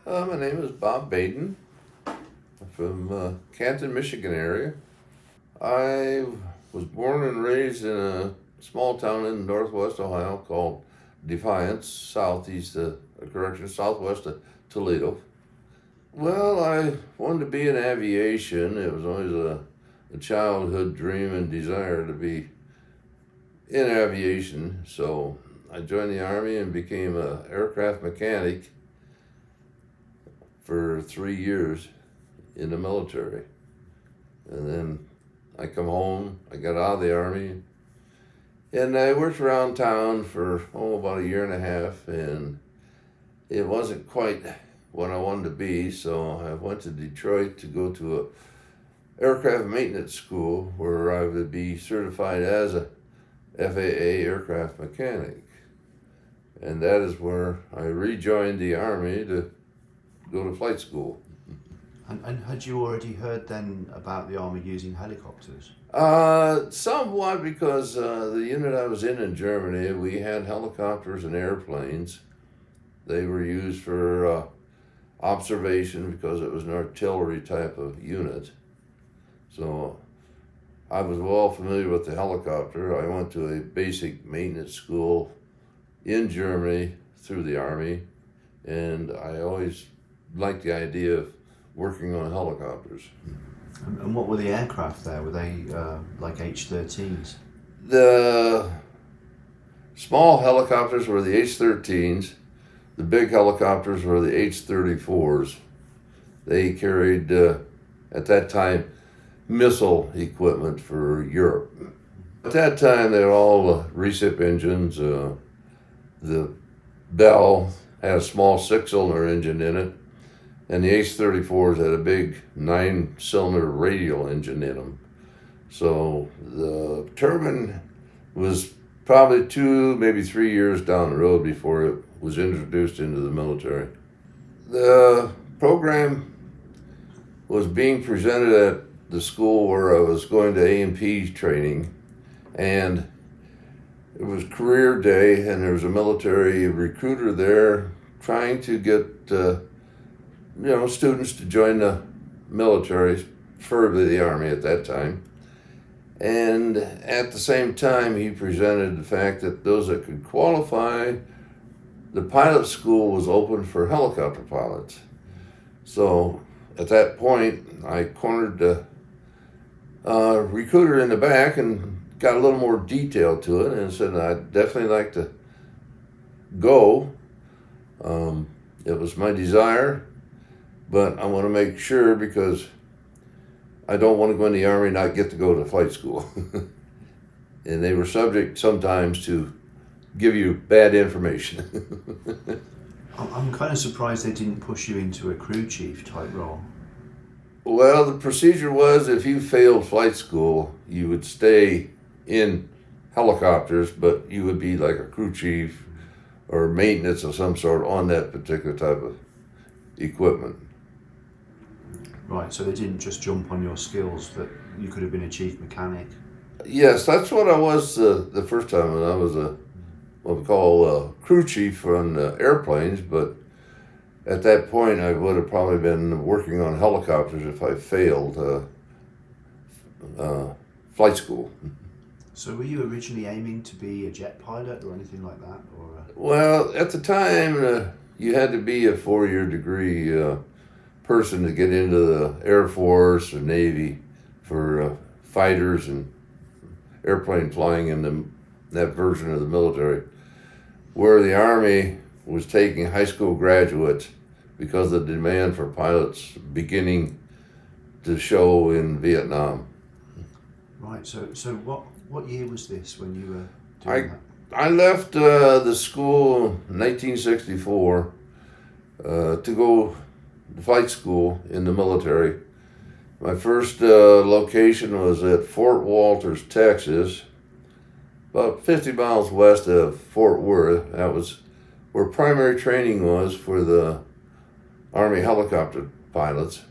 My name is Bob Baden. I'm from Canton, Michigan area. I was born and raised in a small town in northwest Ohio called Defiance, southwest of Toledo. Well, I wanted to be in aviation. It was always a childhood dream and desire to be in aviation. So I joined the Army and became an aircraft mechanic for 3 years in the military. And then I come home, I got out of the Army, and I worked around town for about a year and a half, and it wasn't quite what I wanted to be, so I went to Detroit to go to a aircraft maintenance school where I would be certified as a FAA aircraft mechanic. And that is where I rejoined the Army to go to flight school. And had you already heard then about the Army using helicopters? Somewhat, because the unit I was in Germany, we had helicopters and airplanes. They were used for observation because it was an artillery type of unit. So I was well familiar with the helicopter. I went to a basic maintenance school in Germany through the Army, and I always liked the idea of working on helicopters. And what were the aircraft there? Were they like H-13s? The small helicopters were the H-13s. The big helicopters were the H-34s. They carried, at that time, missile equipment for Europe. At that time, they were all recip engines. The Bell had a small 6-cylinder engine in it, and the H-34s had a big 9-cylinder radial engine in them. So the turbine was probably 2, maybe 3 years down the road before it was introduced into the military. The program was being presented at the school where I was going to A&P training, and it was career day, and there was a military recruiter there trying to get students to join the military, preferably the Army at that time. And at the same time, he presented the fact that those that could qualify, the pilot school was open for helicopter pilots. So at that point, I cornered the recruiter in the back and got a little more detail to it and said I'd definitely like to go. It was my desire, but I want to make sure because I don't want to go in the Army and not get to go to flight school. And they were subject sometimes to give you bad information. I'm kind of surprised they didn't push you into a crew chief type role. Well, the procedure was if you failed flight school, you would stay in helicopters, but you would be like a crew chief or maintenance of some sort on that particular type of equipment. Right, so they didn't just jump on your skills, that you could have been a chief mechanic. Yes, that's what I was the first time. I was what we call a crew chief on airplanes, but at that point I would have probably been working on helicopters if I failed flight school. So were you originally aiming to be a jet pilot or anything like that? Well, at the time, you had to be a 4-year degree person to get into the Air Force or Navy for fighters and airplane flying in that version of the military, where the Army was taking high school graduates because of the demand for pilots beginning to show in Vietnam. Right, so what year was this when you were doing that? I left the school in 1964 to go to flight school in the military. My first location was at Fort Walters, Texas, about 50 miles west of Fort Worth. That was where primary training was for the Army helicopter pilots.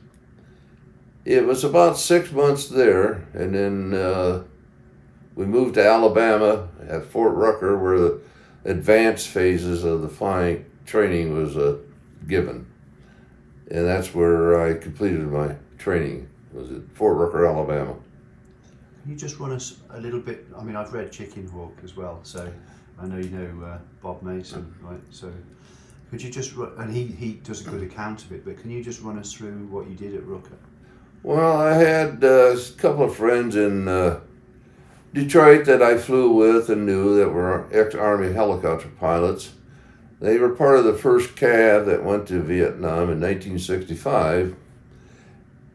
It was about 6 months there, and then we moved to Alabama at Fort Rucker, where the advanced phases of the flying training was given. and that's where I completed my training. It was at Fort Rucker, Alabama. Can you just run us a little bit? I mean, I've read Chicken Hawk as well, so I know you know Bob Mason, right? So could you just and he does a good account of it, but can you just run us through what you did at Rucker? Well, I had a couple of friends in Detroit that I flew with and knew that were ex-Army helicopter pilots. They were part of the first CAV that went to Vietnam in 1965.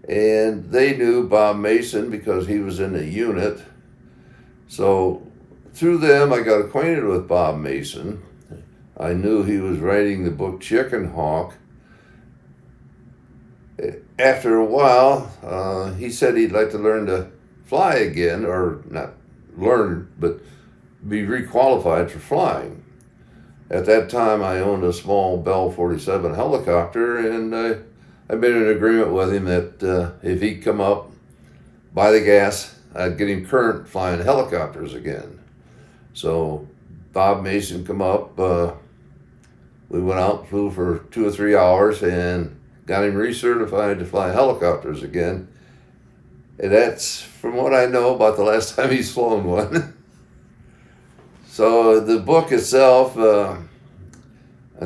And they knew Bob Mason because he was in the unit. So through them, I got acquainted with Bob Mason. I knew he was writing the book Chicken Hawk. After a while, he said he'd like to learn to fly again, or not learn, but be requalified for flying. At that time, I owned a small Bell 47 helicopter, and I've been in agreement with him that if he'd come up, buy the gas, I'd get him current flying helicopters again. So Bob Mason come up, we went out, flew for 2 or 3 hours, and got him recertified to fly helicopters again. And that's, from what I know, about the last time he's flown one. So the book itself, I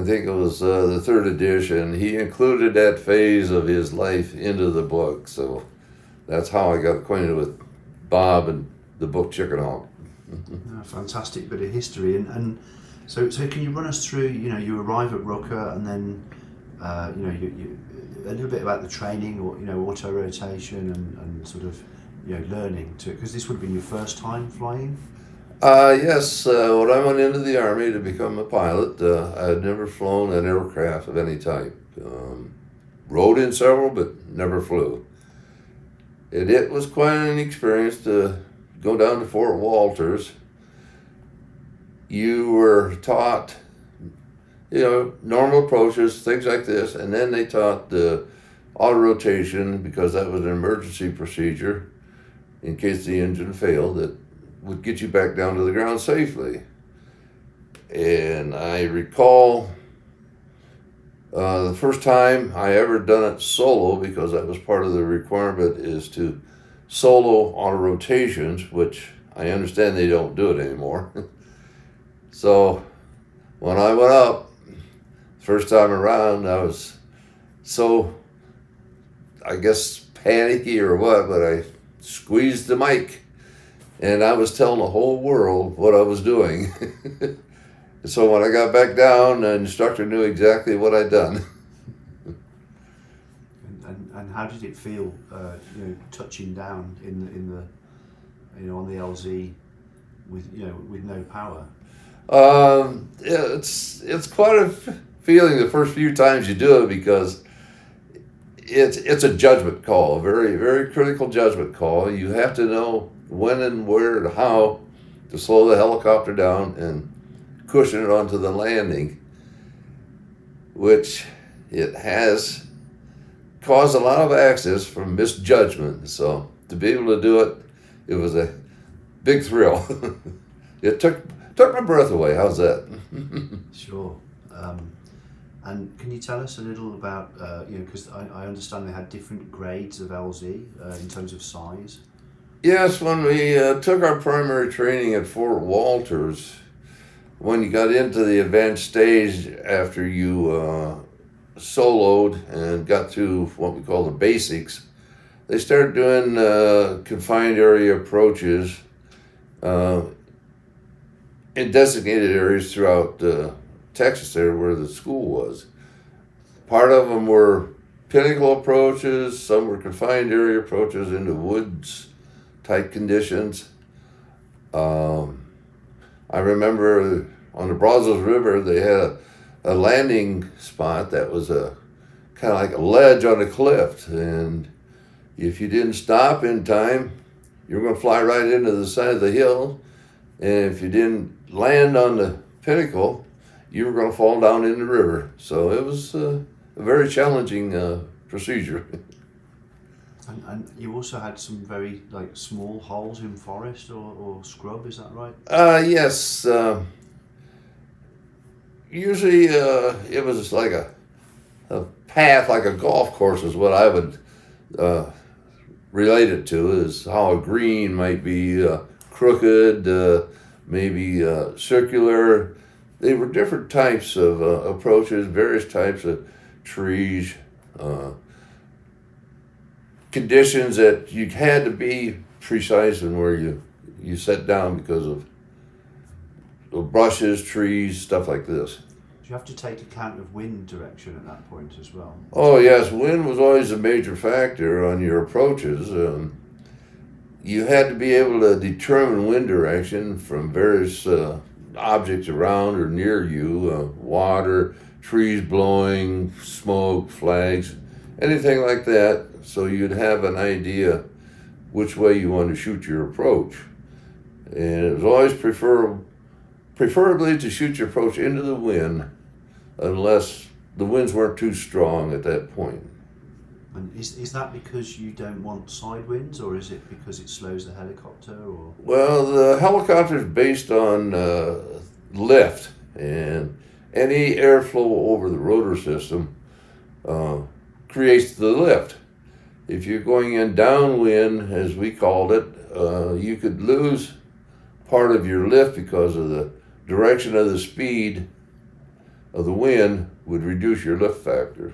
think it was the 3rd edition, he included that phase of his life into the book. So that's how I got acquainted with Bob and the book Chicken Hawk. Fantastic bit of history. And so can you run us through, you arrive at Rucker, and then, you a little bit about the training, or, auto rotation and sort of, learning to, because this would have been your first time flying? Yes, when I went into the Army to become a pilot, I had never flown an aircraft of any type. Rode in several, but never flew. And it was quite an experience to go down to Fort Walters. You were taught, normal approaches, things like this, and then they taught the auto rotation, because that was an emergency procedure in case the engine failed, that would get you back down to the ground safely. And I recall the first time I ever done it solo, because that was part of the requirement, is to solo auto rotations, which I understand they don't do it anymore. So when I went up, first time around, I was so, I guess, panicky or what, but I squeezed the mic. And I was telling the whole world what I was doing. So when I got back down, the instructor knew exactly what I'd done. And how did it feel, touching down in the, on the LZ with no power? It's quite a feeling the first few times you do it, because it's a judgment call, a very, very critical judgment call. You have to know when and where and how to slow the helicopter down and cushion it onto the landing, which it has caused a lot of accidents from misjudgment. So to be able to do it, it was a big thrill. It took my breath away. How's that? Sure. And can you tell us a little about, because I understand they had different grades of LZ in terms of size? Yes, when we took our primary training at Fort Walters, when you got into the advanced stage after you soloed and got through what we call the basics, they started doing confined area approaches in designated areas throughout Texas, there where the school was. Part of them were pinnacle approaches, some were confined area approaches into woods type conditions. I remember on the Brazos River, they had a landing spot that was a kind of like a ledge on a cliff, and if you didn't stop in time, you were going to fly right into the side of the hill, and if you didn't land on the pinnacle, you were going to fall down in the river. So it was a very challenging procedure. And you also had some very small holes in forest or scrub, is that right? Yes. Usually it was like a a path like a golf course is what I would relate it to, is how a green might be crooked, maybe circular. They were different types of approaches, various types of trees, conditions that you had to be precise in where you set down because of brushes, trees, stuff like this. Do you have to take account of wind direction at that point as well? Oh yes, wind was always a major factor on your approaches. You had to be able to determine wind direction from various objects around or near you, water, trees blowing, smoke, flags, anything like that, so you'd have an idea which way you want to shoot your approach. And it was always preferably to shoot your approach into the wind, unless the winds weren't too strong at that point. And is that because you don't want side winds, or is it because it slows the helicopter? Or Well, the helicopter is based on lift, and any airflow over the rotor system creates the lift. If you're going in downwind, as we called it, you could lose part of your lift because of the direction of the speed of the wind would reduce your lift factor.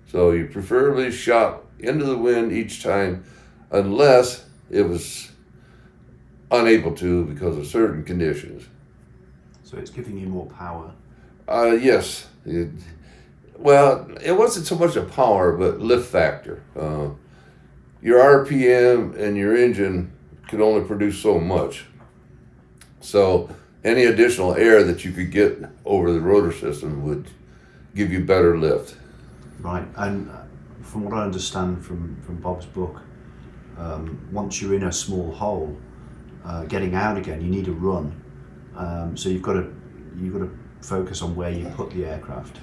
So you preferably shot into the wind each time, unless it was unable to because of certain conditions. so it's giving you more power. Yes. Well, it wasn't so much a power, but lift factor. Your RPM and your engine could only produce so much. So any additional air that you could get over the rotor system would give you better lift. Right, and from what I understand from Bob's book, once you're in a small hole, getting out again, you need a run. So you've got to focus on where you put the aircraft.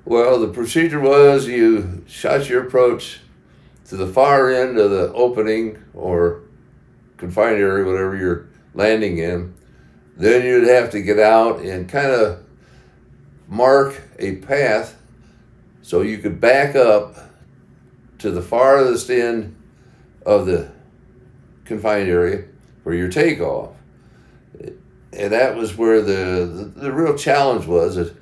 Well, the procedure was you shot your approach to the far end of the opening or confined area, whatever you're landing in. Then you'd have to get out and kind of mark a path so you could back up to the farthest end of the confined area for your takeoff. And that was where the real challenge was, that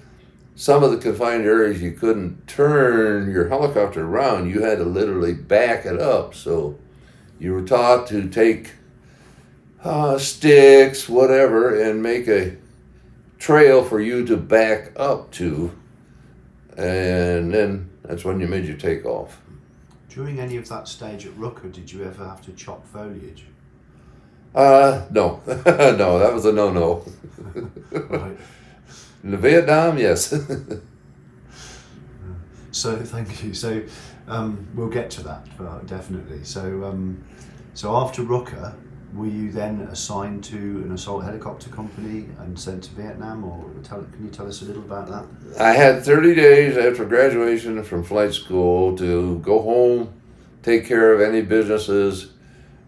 some of the confined areas you couldn't turn your helicopter around. You had to literally back it up. So you were taught to take sticks, whatever, and make a trail for you to back up to. And then that's when you made your takeoff. During any of that stage at Rooker, did you ever have to chop foliage? No. No, that was a no-no. Right. In the Vietnam, yes. So thank you. So we'll get to that, definitely. So so after Rooker, were you then assigned to an assault helicopter company and sent to Vietnam, or can you tell us a little about that? I had 30 days after graduation from flight school to go home, take care of any businesses,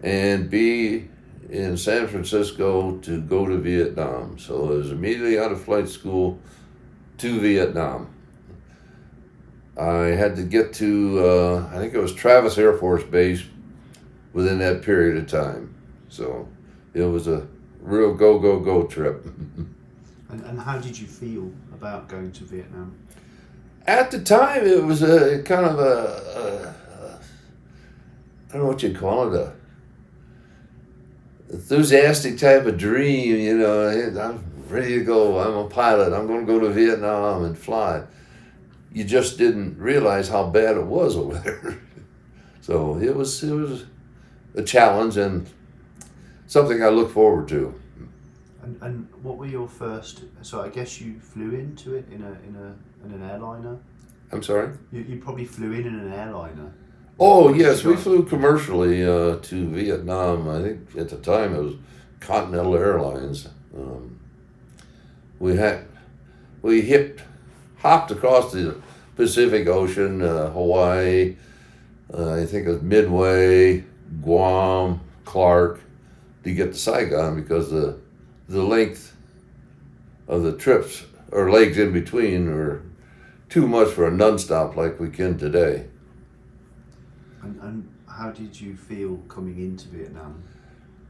and be in San Francisco to go to Vietnam. So I was immediately out of flight school to Vietnam. I had to get to, I think it was Travis Air Force Base within that period of time. So it was a real go trip. And how did you feel about going to Vietnam? At the time, it was a kind of I don't know what you'd call it, a enthusiastic type of dream, you know. I'm ready to go. I'm a pilot. I'm going to go to Vietnam and fly. You just didn't realize how bad it was over there. So it was a challenge and something I look forward to. And what were your first? So I guess you flew into it in an airliner. I'm sorry? You probably flew in an airliner. Oh yes, we flew commercially to Vietnam. I think at the time it was Continental Airlines. We hopped across the Pacific Ocean, Hawaii. I think it was Midway, Guam, Clark, to get to Saigon, because the length of the trips or legs in between were too much for a non-stop like we can today. And how did you feel coming into Vietnam?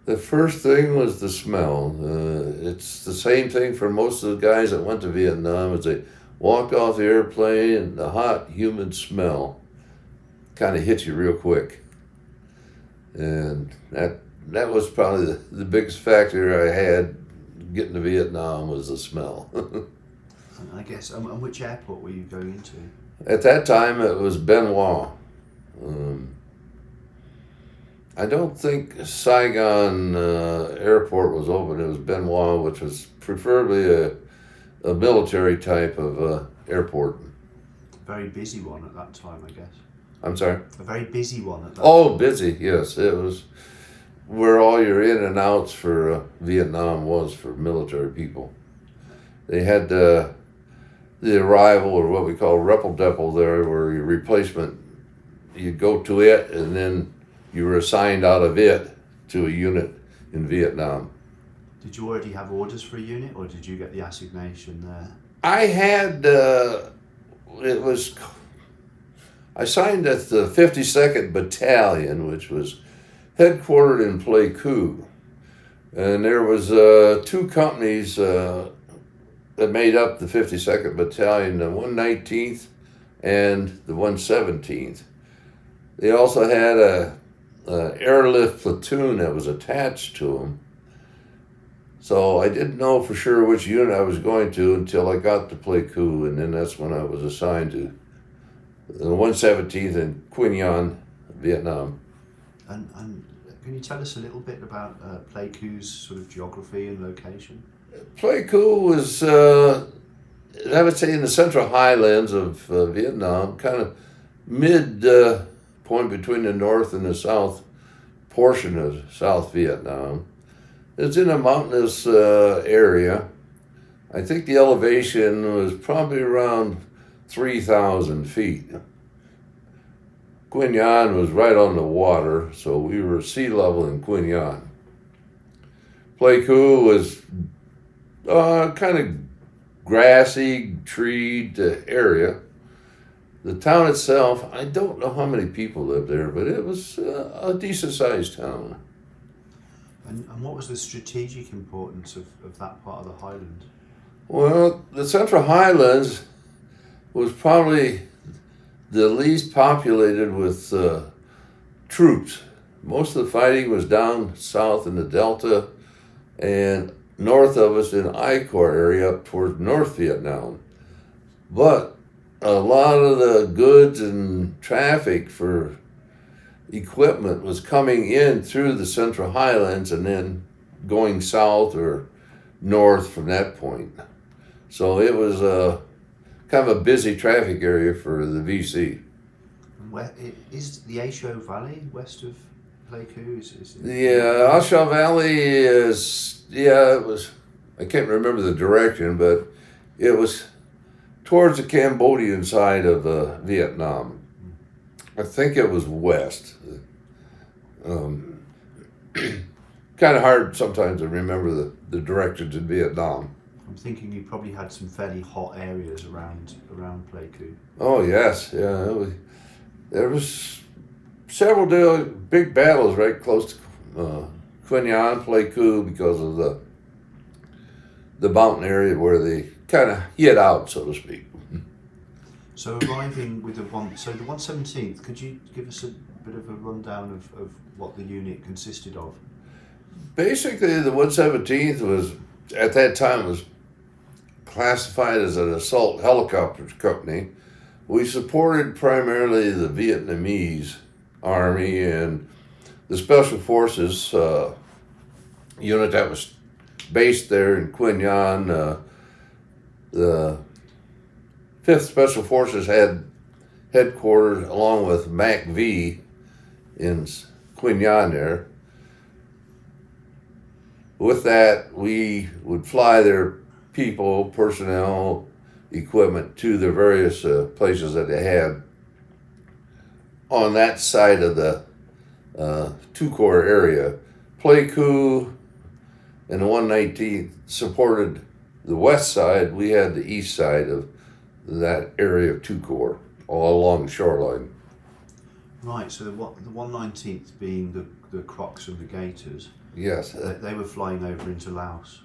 The first thing was the smell. It's the same thing for most of the guys that went to Vietnam. As they walked off the airplane, and the hot, humid smell kind of hit you real quick. And that was probably the biggest factor I had getting to Vietnam was the smell. And I guess, and which airport were you going into? At that time, it was Benoit. I don't think Saigon airport was open. It was Benoit, which was preferably a military type of airport. Very busy one at that time, I guess. I'm sorry? A very busy one at that Oh, time. busy, yes. It was where all your in and outs for Vietnam was for military people. They had the arrival, or what we call Repel Depot there, where your replacement, you'd go to it, and then you were assigned out of it to a unit in Vietnam. Did you already have orders for a unit, or did you get the assignation there? I had, I signed at the 52nd Battalion, which was headquartered in Pleiku. And there was two companies that made up the 52nd Battalion, the 119th and the 117th. They also had a airlift platoon that was attached to them. So I didn't know for sure which unit I was going to until I got to Pleiku, and then that's when I was assigned to the 117th in Quy Nhon, Vietnam. And can you tell us a little bit about Pleiku's sort of geography and location? Pleiku was, I would say, in the central highlands of Vietnam, kind of mid point between the north and the south portion of South Vietnam. It's in a mountainous area. I think the elevation was probably around 3,000 feet. Quy Nhon was right on the water, so we were sea level in Quy Nhon. Pleiku was kind of grassy, treed area. The town itself, I don't know how many people lived there, but it was a decent-sized town. And what was the strategic importance of that part of the Highland? Well, the Central Highlands was probably the least populated with troops. Most of the fighting was down south in the Delta and north of us in I Corps area up towards North Vietnam. But a lot of the goods and traffic for equipment was coming in through the Central Highlands and then going south or north from that point. So it was kind of a busy traffic area for the VC. And where is the Aisho Valley west of Pleiku? Yeah, Asha Valley is, it was, I can't remember the direction, but it was towards the Cambodian side of Vietnam. I think it was west. Kind of hard sometimes to remember the directions in Vietnam. I'm thinking you probably had some fairly hot areas around Pleiku. Oh yes, yeah. There was several big battles right close to Quy Nhon, Pleiku, because of the mountain area where they kind of hid out, so to speak. So arriving with the 117th, could you give us a bit of a rundown of what the unit consisted of? Basically, the 117th was, at that time, was classified as an assault helicopter company. We supported primarily the Vietnamese Army and the Special Forces unit that was based there in Quy Nhon. The 5th Special Forces had headquarters along with MAC-V in Quy Nhon there. With that, we would fly their people, personnel, equipment to the various places that they had on that side of the 2-Corps area. Pleiku and the 119th supported the west side. We had the east side of that area of 2 Corps, all along the shoreline. Right, so the 119th being the Crocs and the Gators, Yes. they were flying over into Laos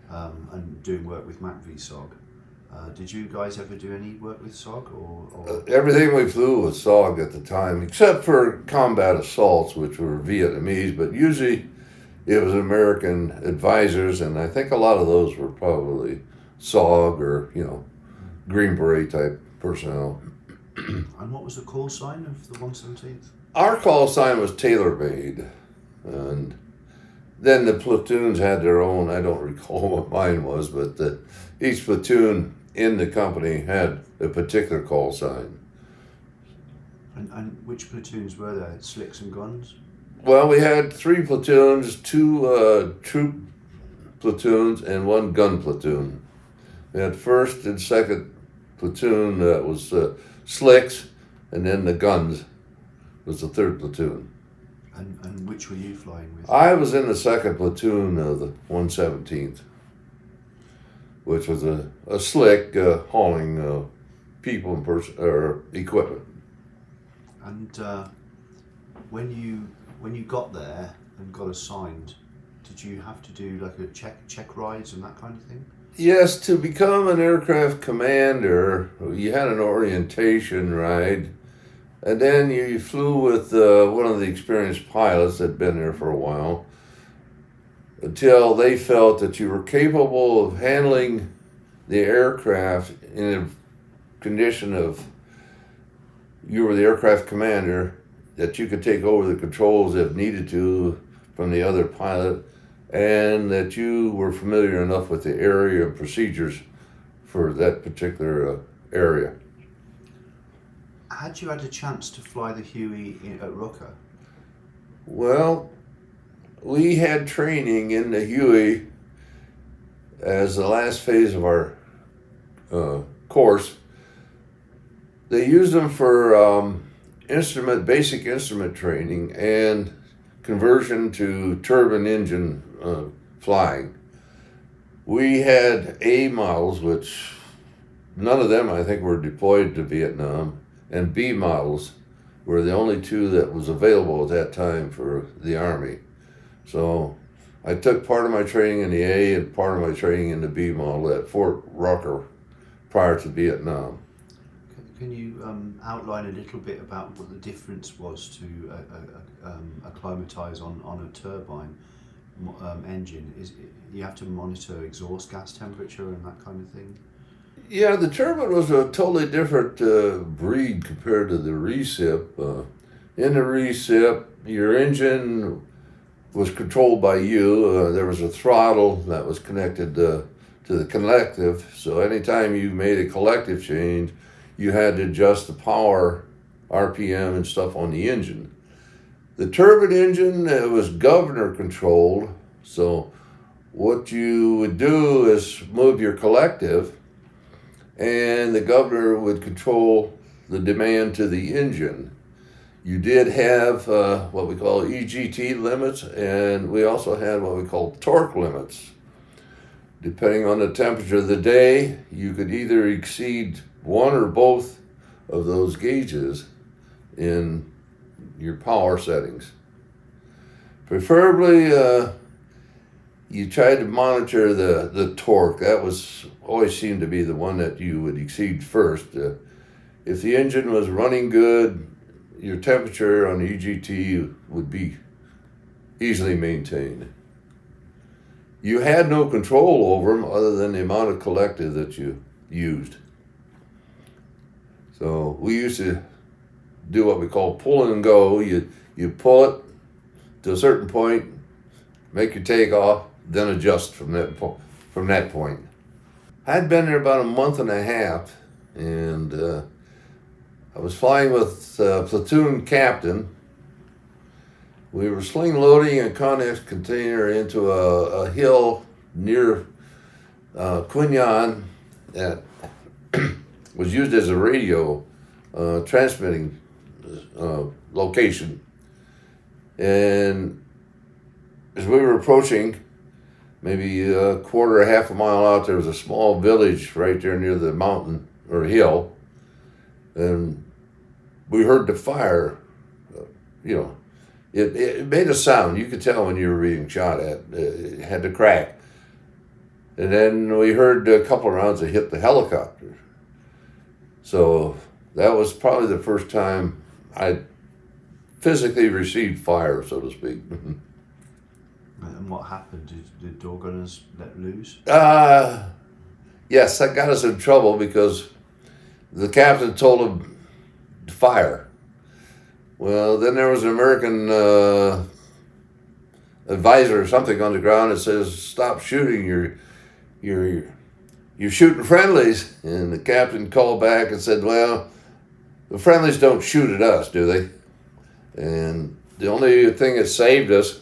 and doing work with MACV-SOG. Did you guys ever do any work with SOG? Or? Everything we flew was SOG at the time, except for combat assaults, which were Vietnamese, but usually it was American advisors, and I think a lot of those were probably SOG or, Green Beret type personnel. And what was the call sign of the 117th? Our call sign was Tailor-Made, and then the platoons had their own. I don't recall what mine was, but each platoon in the company had a particular call sign. And which platoons were there? Slicks and guns? Well, we had 3 platoons, 2 troop platoons, and 1 gun platoon. We had 1st and 2nd platoon that was slicks, and then the guns was the 3rd platoon. And which were you flying with? I was in the 2nd platoon of the 117th, which was a slick hauling people and equipment. And when you got there and got assigned, did you have to do like a check rides and that kind of thing? Yes, to become an aircraft commander, you had an orientation ride, and then you flew with one of the experienced pilots that had been there for a while until they felt that you were capable of handling the aircraft in a condition of you were the aircraft commander, that you could take over the controls if needed to from the other pilot, and that you were familiar enough with the area and procedures for that particular area. Had you had a chance to fly the Huey at Rucker? Well, we had training in the Huey as the last phase of our course. They used them for basic instrument training and conversion to turbine engine flying. We had A models, which none of them I think were deployed to Vietnam, and B models were the only 2 that was available at that time for the Army. So I took part of my training in the A and part of my training in the B model at Fort Rucker prior to Vietnam. Can you outline a little bit about what the difference was to acclimatise on a turbine engine? You have to monitor exhaust gas temperature and that kind of thing? Yeah, the turbine was a totally different breed compared to the recip. In the recip, your engine was controlled by you. There was a throttle that was connected to the collective, so anytime you made a collective change, you had to adjust the power, RPM, and stuff on the engine. The turbine engine was governor controlled, so what you would do is move your collective, and the governor would control the demand to the engine. You did have what we call EGT limits, and we also had what we call torque limits. Depending on the temperature of the day, you could either exceed one or both of those gauges in your power settings. Preferably, you tried to monitor the torque. That was always seemed to be the one that you would exceed first. If the engine was running good, your temperature on the EGT would be easily maintained. You had no control over them other than the amount of collective that you used. So we used to do what we call pull and go. You pull it to a certain point, make your takeoff, then adjust from that point. I'd been there about a month and a half, and I was flying with platoon captain. We were sling loading a Connex container into a hill near Quy Nhon that was used as a radio transmitting location. And as we were approaching, maybe a quarter or half a mile out, there was a small village right there near the mountain or hill, and we heard the fire. It made a sound. You could tell when you were being shot at. It had to crack. And then we heard a couple of rounds that hit the helicopter. So that was probably the first time I physically received fire, so to speak. And what happened? Did door gunners let loose? Yes, that got us in trouble because the captain told him to fire. Well, then there was an American advisor or something on the ground that says, "Stop shooting! You're shooting friendlies." And the captain called back and said, "Well, the friendlies don't shoot at us, do they?" And the only thing that saved us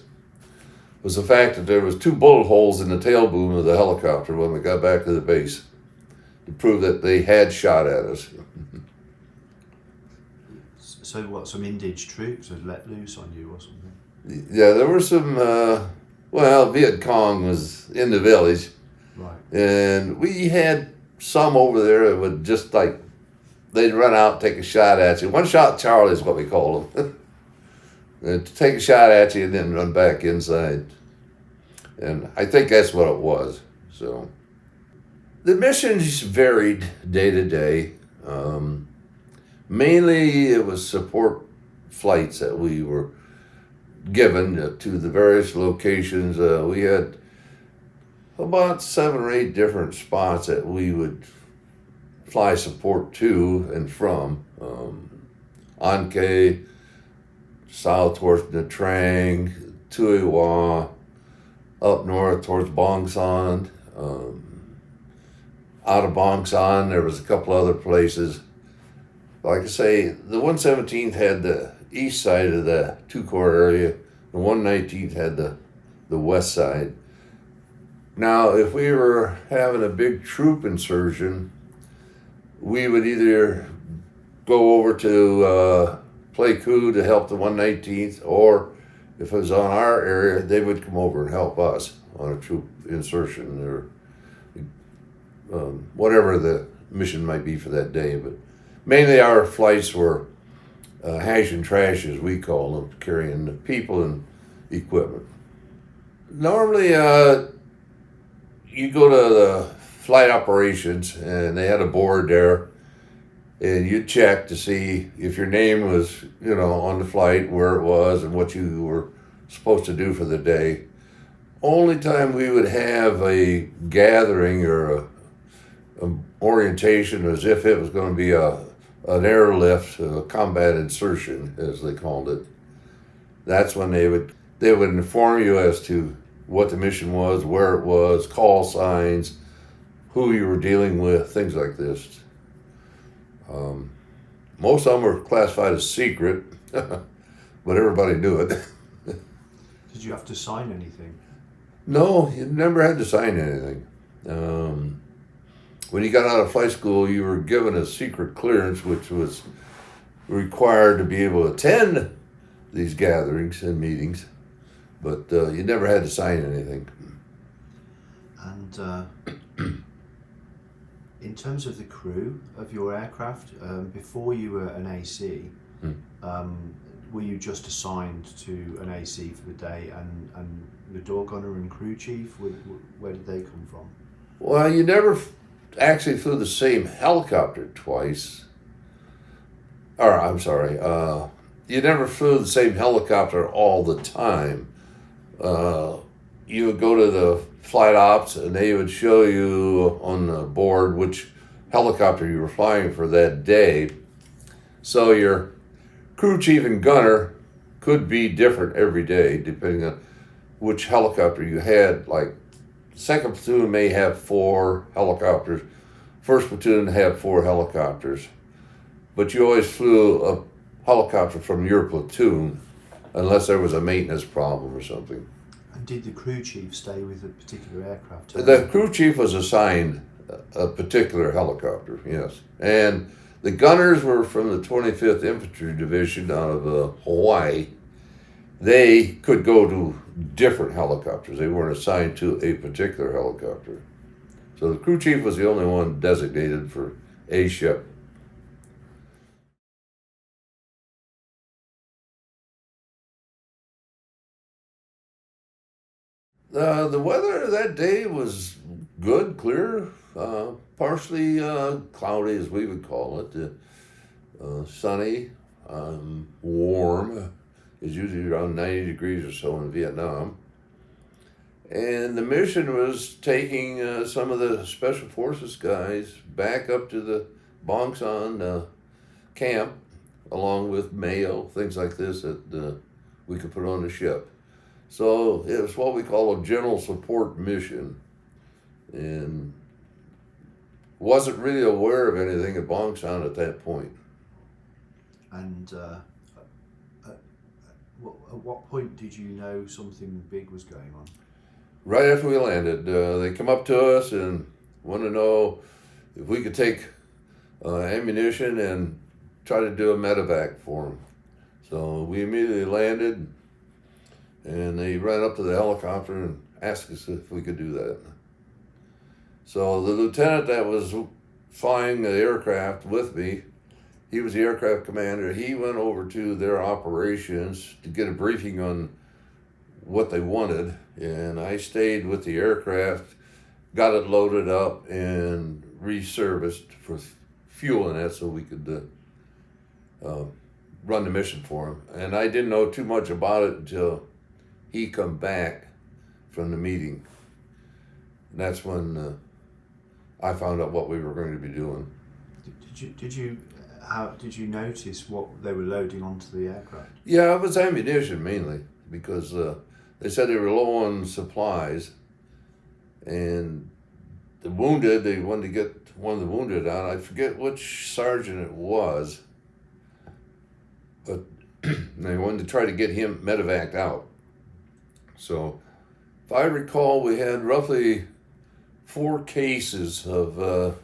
was the fact that there was 2 bullet holes in the tail boom of the helicopter when we got back to the base to prove that they had shot at us. So what, some Indian troops had let loose on you or something? Yeah, there were some, Viet Cong was in the village. Right. And we had some over there that would just they'd run out, take a shot at you. One shot Charlie is what we call them. To take a shot at you and then run back inside. And I think that's what it was. So the missions varied day to day. Mainly it was support flights that we were given to the various locations. We had about 7 or 8 different spots that we would fly support to and from. Anke, south towards Nha Trang, Huey, up north towards Bong Son. Out of Bong Son, there was a couple other places. Like I say, the 117th had the east side of the 2-Corps area. The 119th had the west side. Now, if we were having a big troop insurgent, we would either go over to play coup to help the 119th, or if it was on our area, they would come over and help us on a troop insertion or whatever the mission might be for that day. But mainly our flights were hash and trash, as we call them, carrying the people and equipment. Normally, you go to the flight operations, and they had a board there, and you check to see if your name was, on the flight, where it was, and what you were supposed to do for the day. Only time we would have a gathering or a orientation was if it was going to be an airlift, a combat insertion, as they called it. That's when they would inform you as to what the mission was, where it was, call signs, who you were dealing with, things like this. Most of them were classified as secret, but everybody knew it. Did you have to sign anything? No, you never had to sign anything. When you got out of flight school, you were given a secret clearance, which was required to be able to attend these gatherings and meetings, but you never had to sign anything. And in terms of the crew of your aircraft, before you were an AC, were you just assigned to an AC for the day, and the door gunner and crew chief, where did they come from? Well, you never actually flew the same helicopter twice. Or, I'm sorry, you never flew the same helicopter all the time. You would go to the flight ops, and they would show you on the board which helicopter you were flying for that day. So your crew chief and gunner could be different every day, depending on which helicopter you had. Like, second platoon may have 4 helicopters, first platoon have 4 helicopters, but you always flew a helicopter from your platoon unless there was a maintenance problem or something. And did the crew chief stay with a particular aircraft? The crew chief was assigned a particular helicopter, yes. And the gunners were from the 25th Infantry Division out of Hawaii. They could go to different helicopters. They weren't assigned to a particular helicopter. So the crew chief was the only one designated for a ship. The weather that day was good, clear, partially cloudy, as we would call it. Sunny, warm. It's usually around 90 degrees or so in Vietnam. And the mission was taking some of the Special Forces guys back up to the Bong Son camp, along with mail, things like this that we could put on the ship. So it was what we call a general support mission, and wasn't really aware of anything at Bong Son at that point. And at what point did you know something big was going on? Right after we landed, they come up to us and want to know if we could take ammunition and try to do a medevac for them. So we immediately landed, and they ran up to the helicopter and asked us if we could do that. So the lieutenant that was flying the aircraft with me, he was the aircraft commander. He went over to their operations to get a briefing on what they wanted, and I stayed with the aircraft, got it loaded up and reserviced for fuel in it so we could run the mission for him. And I didn't know too much about it until he come back from the meeting. And that's when I found out what we were going to be doing. Did you notice what they were loading onto the aircraft? Yeah, it was ammunition mainly, because they said they were low on supplies, and the wounded, they wanted to get one of the wounded out. I forget which sergeant it was, but they wanted to try to get him medevaced out. So if I recall, we had roughly 4 cases of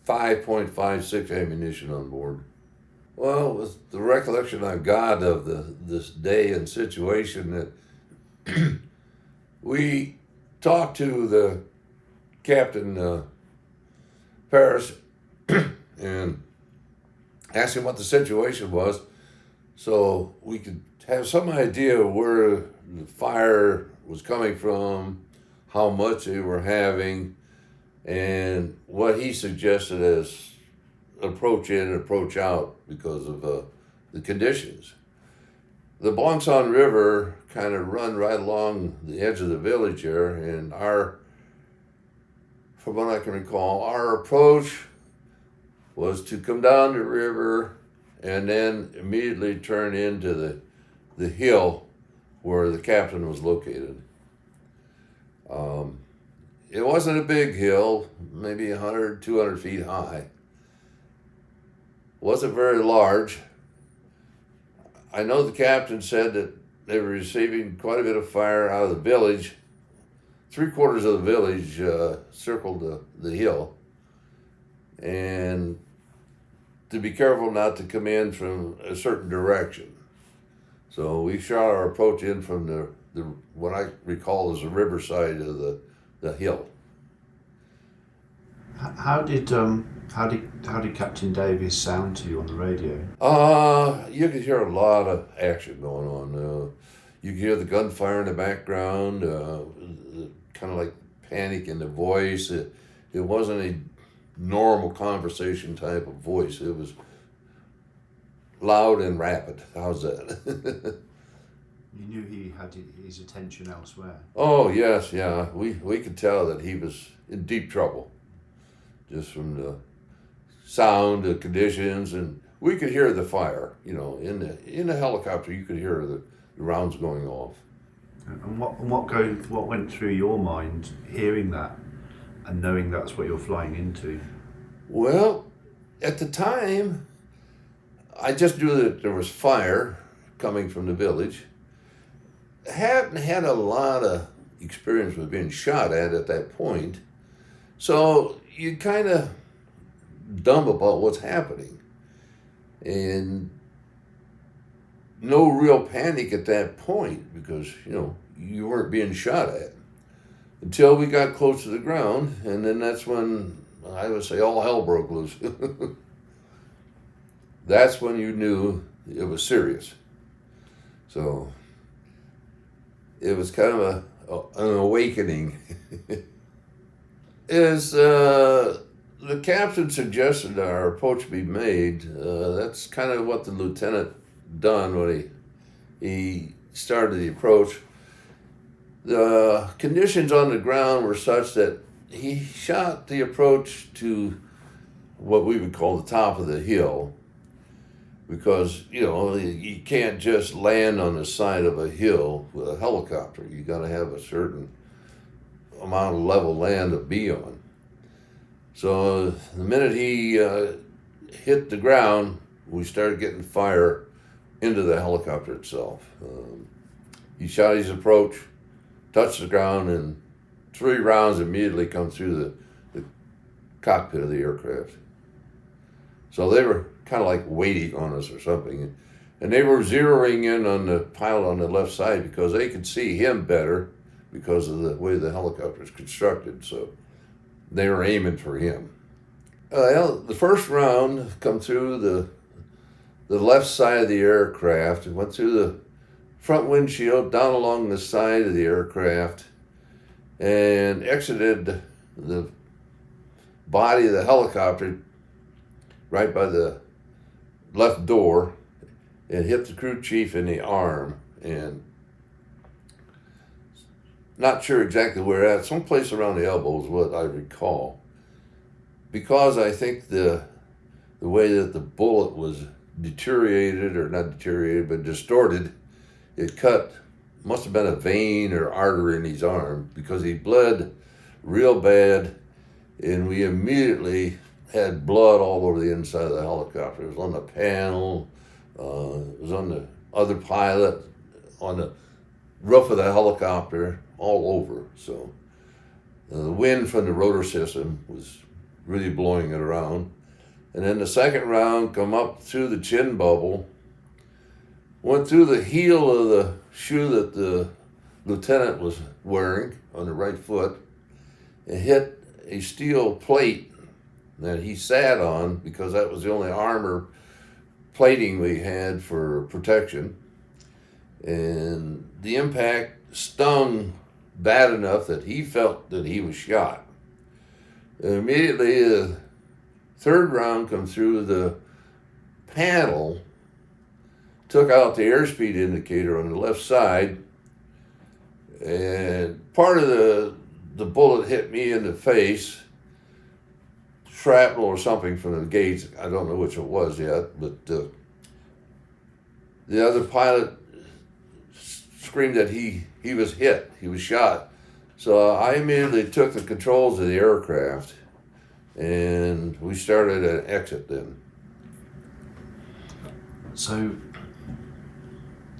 5.56 ammunition on board. Well, with the recollection I've got of this day and situation, that we talked to the Captain Paris and asked him what the situation was, so we could have some idea of where the fire was coming from, how much they were having, and what he suggested as approach in and approach out because of the conditions. The Bong Son River kind of run right along the edge of the village here, and from what I can recall, our approach was to come down the river and then immediately turn into the hill where the captain was located. It wasn't a big hill, maybe 100, 200 feet high. Wasn't very large. I know the captain said that they were receiving quite a bit of fire out of the village. 3/4 of the village circled the hill. And to be careful not to come in from a certain direction. So we shot our approach in from the what I recall as the riverside of the hill. How did Captain Davies sound to you on the radio? You could hear a lot of action going on. You could hear the gunfire in the background, kind of like panic in the voice. It wasn't a normal conversation type of voice. It was loud and rapid. How's that? You knew he had his attention elsewhere. Oh, yes, yeah. We could tell that he was in deep trouble, just from the sound, the conditions, and we could hear the fire. You know, in the helicopter, you could hear the rounds going off. And what went through your mind hearing that and knowing that's what you're flying into? Well, at the time, I just knew that there was fire coming from the village. Hadn't had a lot of experience with being shot at that point, so you kind of dumb about what's happening, and no real panic at that point because you weren't being shot at until we got close to the ground, and then that's when I would say all hell broke loose. That's when you knew it was serious. So it was kind of an awakening. The captain suggested our approach be made. That's kind of what the lieutenant done when he started the approach. The conditions on the ground were such that he shot the approach to what we would call the top of the hill, because you can't just land on the side of a hill with a helicopter. You got to have a certain amount of level land to be on. So the minute he hit the ground, we started getting fire into the helicopter itself. He shot his approach, touched the ground, and 3 rounds immediately come through the cockpit of the aircraft. So they were kind of like waiting on us or something. And they were zeroing in on the pilot on the left side because they could see him better because of the way the helicopter is constructed. So they were aiming for him. The first round come through the left side of the aircraft. It went through the front windshield, down along the side of the aircraft, and exited the body of the helicopter right by the left door and hit the crew chief in the arm. And not sure exactly where at, someplace around the elbow is what I recall. Because I think the way that the bullet was deteriorated, or not deteriorated, but distorted, it must have been a vein or artery in his arm, because he bled real bad, and we immediately had blood all over the inside of the helicopter. It was on the panel, it was on the other pilot, on the roof of the helicopter, all over. So the wind from the rotor system was really blowing it around. And then the second round come up through the chin bubble, went through the heel of the shoe that the lieutenant was wearing on the right foot, and hit a steel plate that he sat on, because that was the only armor plating we had for protection. And the impact stung bad enough that he felt that he was shot. And immediately the third round come through the panel, took out the airspeed indicator on the left side, and part of the bullet hit me in the face, shrapnel or something from the gates. I don't know which it was yet, but the other pilot screamed that he was hit, he was shot. So I immediately took the controls of the aircraft, and we started an exit then. So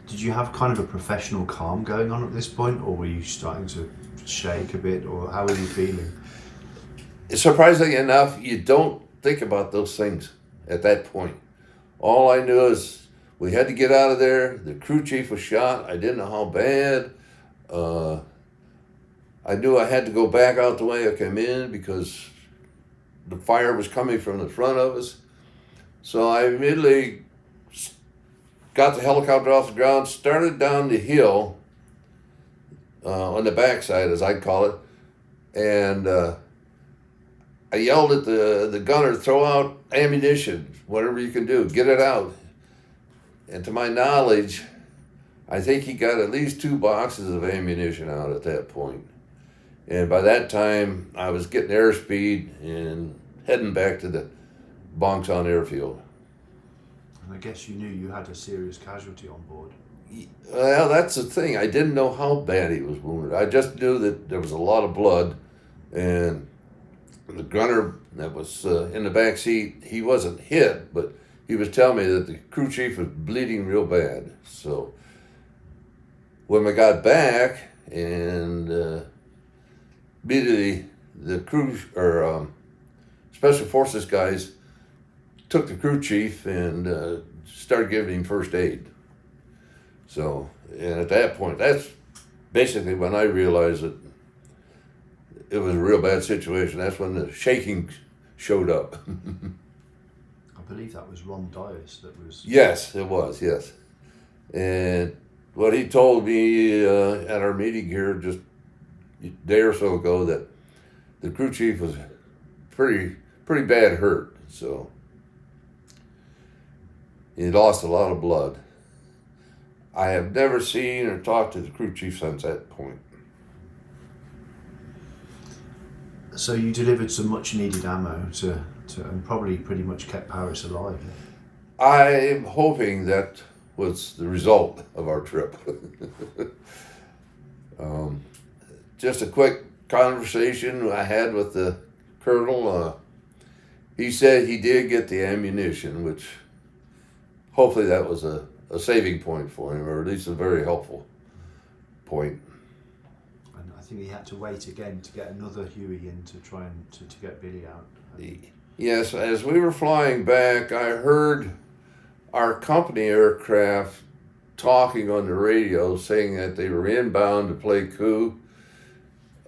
did you have kind of a professional calm going on at this point, or were you starting to shake a bit, or how were you feeling? Surprisingly enough, you don't think about those things at that point. All I knew is we had to get out of there. The crew chief was shot. I didn't know how bad. I knew I had to go back out the way I came in, because the fire was coming from the front of us. So I immediately got the helicopter off the ground, started down the hill on the backside, as I call it, and I yelled at the gunner, "Throw out ammunition, whatever you can do, get it out." And to my knowledge, I think he got at least 2 boxes of ammunition out at that point. And by that time, I was getting airspeed and heading back to the Bong Son airfield. And I guess you knew you had a serious casualty on board. Well, that's the thing. I didn't know how bad he was wounded. I just knew that there was a lot of blood, and the gunner that was in the back seat, he wasn't hit, but he was telling me that the crew chief was bleeding real bad. So when we got back, and immediately the crew or special forces guys took the crew chief and started giving him first aid. So, and at that point, that's basically when I realized that it was a real bad situation. That's when the shaking showed up. I believe that was Ron Dias that was. Yes, it was, yes. And what he told me at our meeting here just a day or so ago, that the crew chief was pretty bad hurt. So he lost a lot of blood. I have never seen or talked to the crew chief since that point. So you delivered some much needed ammo to and probably pretty much kept Paris alive. I'm hoping that was the result of our trip. Just a quick conversation I had with the colonel. He said he did get the ammunition, which hopefully that was a saving point for him, or at least a very helpful point. And I think he had to wait again to get another Huey in to try and to get Billy out. Yes, as we were flying back, I heard our company aircraft talking on the radio, saying that they were inbound to play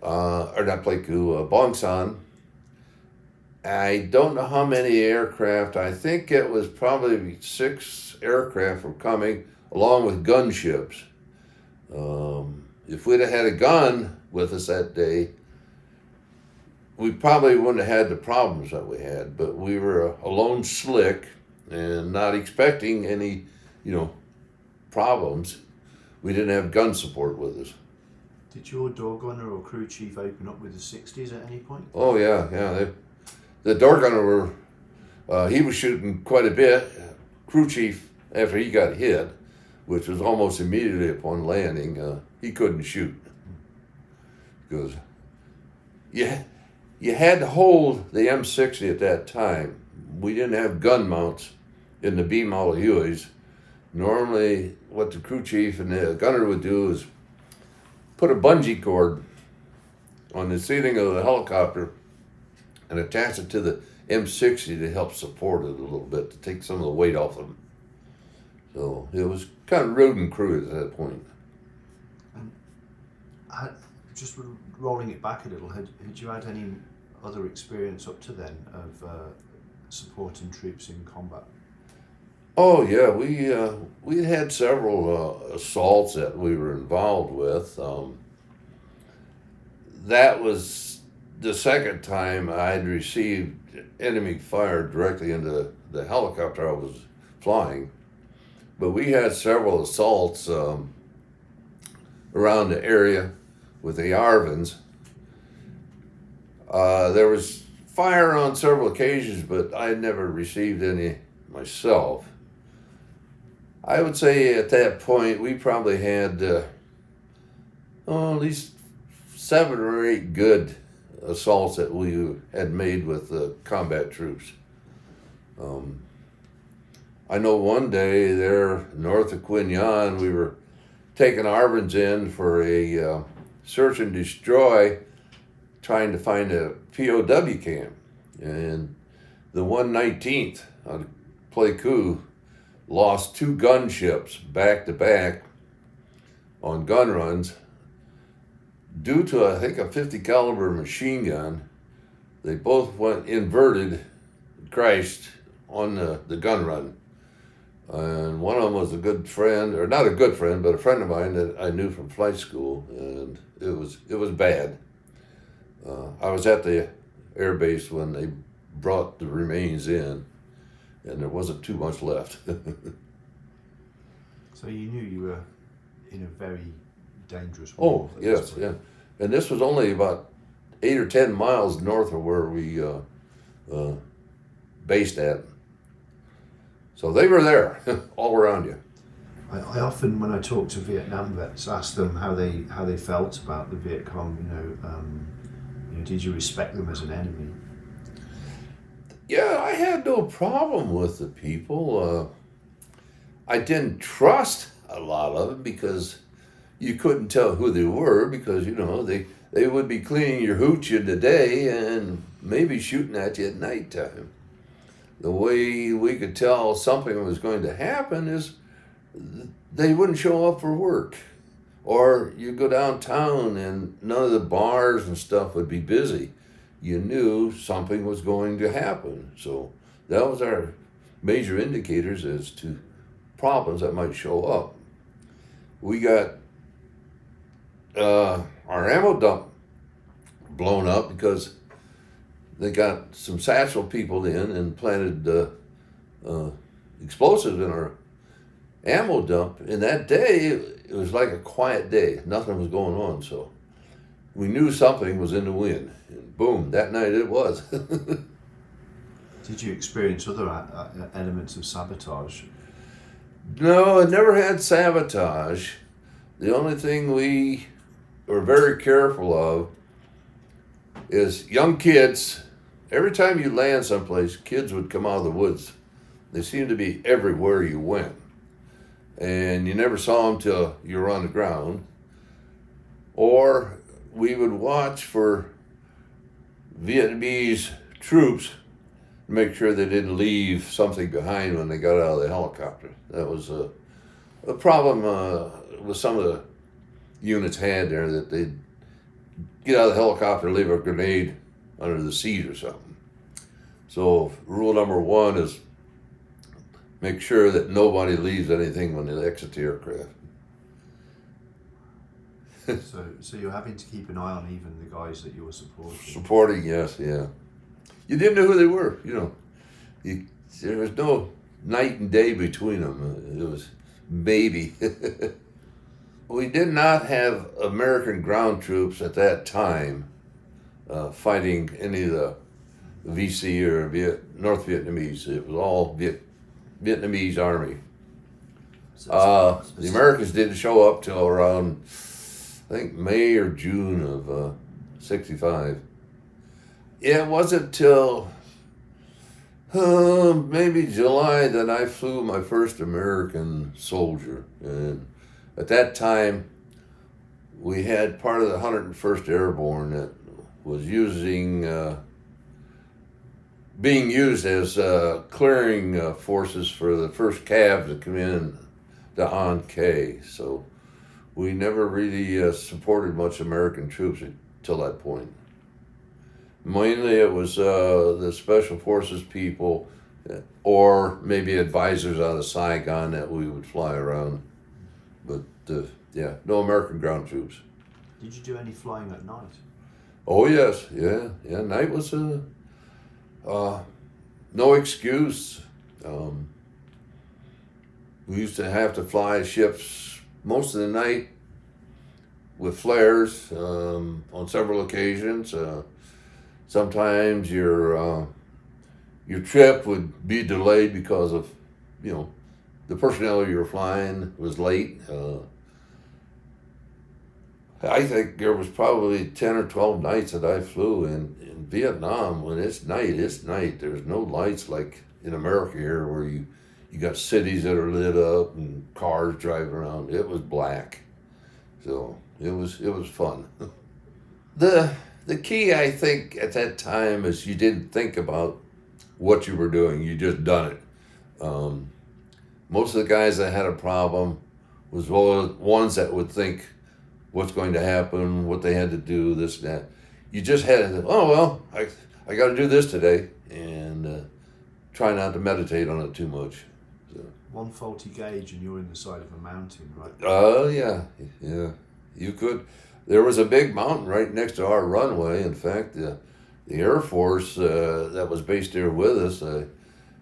Bong Son. I don't know how many aircraft. I think it was probably 6 aircraft were coming, along with gunships. If we'd have had a gun with us that day, we probably wouldn't have had the problems that we had. But we were a lone slick and not expecting any, problems. We didn't have gun support with us. Did your door gunner or crew chief open up with the 60s at any point? Oh yeah. The door gunner he was shooting quite a bit. Crew chief, after he got hit, which was almost immediately upon landing, he couldn't shoot because you had to hold the M60 at that time. We didn't have gun mounts in the B model Hueys. Normally, what the crew chief and the gunner would do is put a bungee cord on the ceiling of the helicopter and attach it to the M60 to help support it a little bit, to take some of the weight off them. So it was kind of road and cruise at that point. Just rolling it back a little, had you had any other experience up to then of supporting troops in combat? Oh yeah, we had several assaults that we were involved with. That was the second time I'd received enemy fire directly into the helicopter I was flying. But we had several assaults around the area with the Arvins. There was fire on several occasions, but I never received any myself. I would say at that point we probably had at least 7 or 8 good assaults that we had made with combat troops. I know one day there north of Quin Yon, we were taking Arvins in for a search and destroy, trying to find a POW camp. And the 119th out of Pleiku lost 2 gunships back to back on gun runs due to, I think, a 50 caliber machine gun. They both went inverted, crashed on the gun run. And one of them was a good friend, or not a good friend, but a friend of mine that I knew from flight school, and it was bad. I was at the air base when they brought the remains in, and there wasn't too much left. So you knew you were in a very dangerous war. Oh, yes, yeah. And this was only about 8 or 10 miles north of where we based at. So they were there, all around you. I often, when I talk to Vietnam vets, ask them how they felt about the Viet Cong. Did you respect them as an enemy? Yeah, I had no problem with the people. I didn't trust a lot of them because you couldn't tell who they were, because they would be cleaning your hooch in the day and maybe shooting at you at nighttime. The way we could tell something was going to happen is they wouldn't show up for work. Or you go downtown and none of the bars and stuff would be busy. you knew something was going to happen. So that was our major indicators as to problems that might show up. We got our ammo dump blown up because they got some satchel people in and planted explosives in our ammo dump. And that day, it was like a quiet day. Nothing was going on. So we knew something was in the wind. And boom, that night it was. Did you experience other elements of sabotage? No, I never had sabotage. The only thing we were very careful of is young kids. Every time you land someplace, kids would come out of the woods. They seemed to be everywhere you went. And you never saw them till you were on the ground. Or we would watch for Vietnamese troops to make sure they didn't leave something behind when they got out of the helicopter. That was a problem with some of the units had there, that they'd get out of the helicopter and leave a grenade under the seat or something. So rule number one is make sure that nobody leaves anything when they exit the aircraft. So you're having to keep an eye on even the guys that you were supporting? Supporting, yes, yeah. You didn't know who they were, there was no night and day between them. It was maybe. We did not have American ground troops at that time fighting any of the VC or North Vietnamese. It was all Vietnamese Army. The Americans didn't show up till around, I think, May or June of 65. It wasn't till maybe July that I flew my first American soldier. And at that time, we had part of the 101st Airborne that was being used as clearing forces for the first Cav to come in to An K. So we never really supported much American troops until that point. Mainly it was the Special Forces people or maybe advisors out of Saigon that we would fly around. But no American ground troops. Did you do any flying at night? Oh yes, yeah. Night was no excuse. We used to have to fly ships most of the night with flares on several occasions. Sometimes your trip would be delayed because of the personnel you were flying was late. I think there was probably 10 or 12 nights that I flew in Vietnam. When it's night, it's night. There's no lights like in America here where you got cities that are lit up and cars driving around. It was black. So it was fun. The key, I think, at that time is you didn't think about what you were doing. You just done it. Most of the guys that had a problem was ones that would think what's going to happen, what they had to do, this and that. You just had to, I got to do this today, and try not to meditate on it too much. So. One faulty gauge and you're in the side of a mountain, right? Oh, yeah. You could. There was a big mountain right next to our runway. In fact, the Air Force that was based here with us,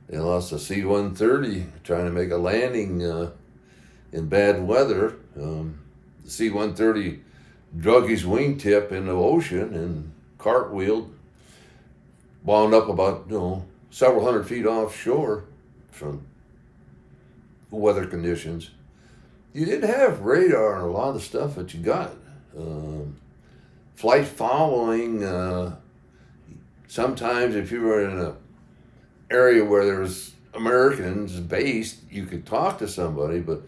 they lost a C-130 trying to make a landing in bad weather. The C-130 drug his wingtip in the ocean and cartwheeled, wound up about several hundred feet offshore from weather conditions. You didn't have radar and a lot of the stuff that you got. Flight following, sometimes if you were in an area where there was Americans based, you could talk to somebody, but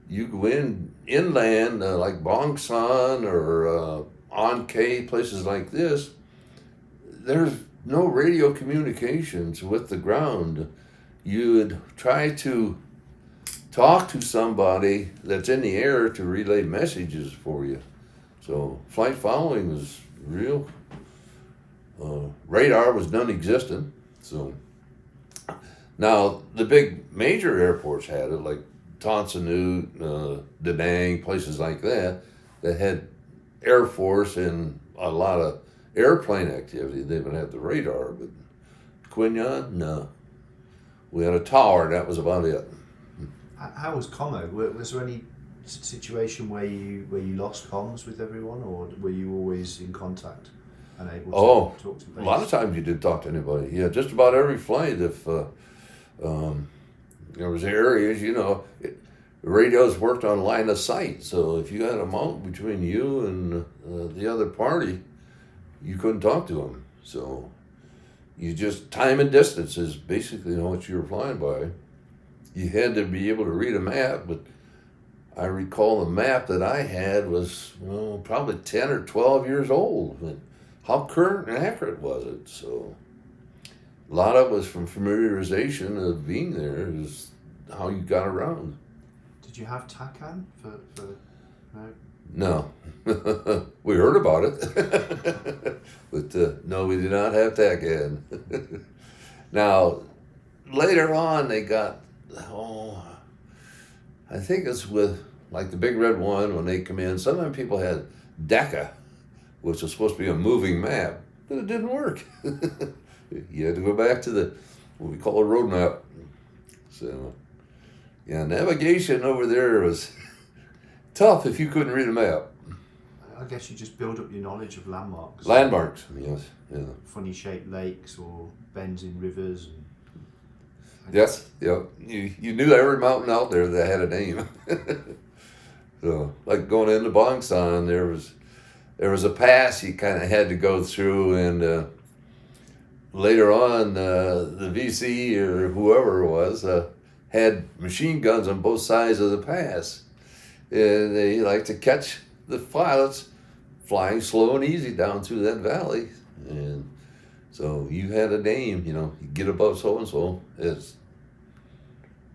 you go inland like Bong Son or An K, places like this, there's no radio communications with the ground. You'd try to talk to somebody that's in the air to relay messages for you. So flight following was real radar was non-existent. So now the big major airports had it, like Tonsanut, Da Nang, places like that had Air Force and a lot of airplane activity. They didn't have the radar, but Quin Yon, no. We had a tower, and that was about it. How was commo? Was there any situation where you lost comms with everyone, or were you always in contact and able to talk to base? A lot of times you didn't talk to anybody. Yeah, just about every flight. If there was areas, the radios worked on line of sight. So if you had a mountain between you and the other party, you couldn't talk to them. So you just, time and distance is basically what you were flying by. You had to be able to read a map, but I recall the map that I had was probably 10 or 12 years old. But how current and accurate was it? So a lot of it was from familiarization of being there, is how you got around. Did you have TACAN for no? We heard about it, but no, we did not have TACAN. Now, later on, they got, I think it's with, like the Big Red One, when they come in, sometimes people had DECA, which was supposed to be a moving map, but it didn't work. You had to go back to what we call a road map. So, yeah, navigation over there was tough if you couldn't read a map. I guess you just build up your knowledge of landmarks. Landmarks, yes, yeah. Funny shaped lakes or bends in rivers. Yes, yeah. You knew every mountain out there that had a name. So, like going into Bong Son, there was a pass you kind of had to go through, and later on, the VC or whoever it was had machine guns on both sides of the pass, and they like to catch the pilots flying slow and easy down through that valley, and so you had a name. You get above so and so, it's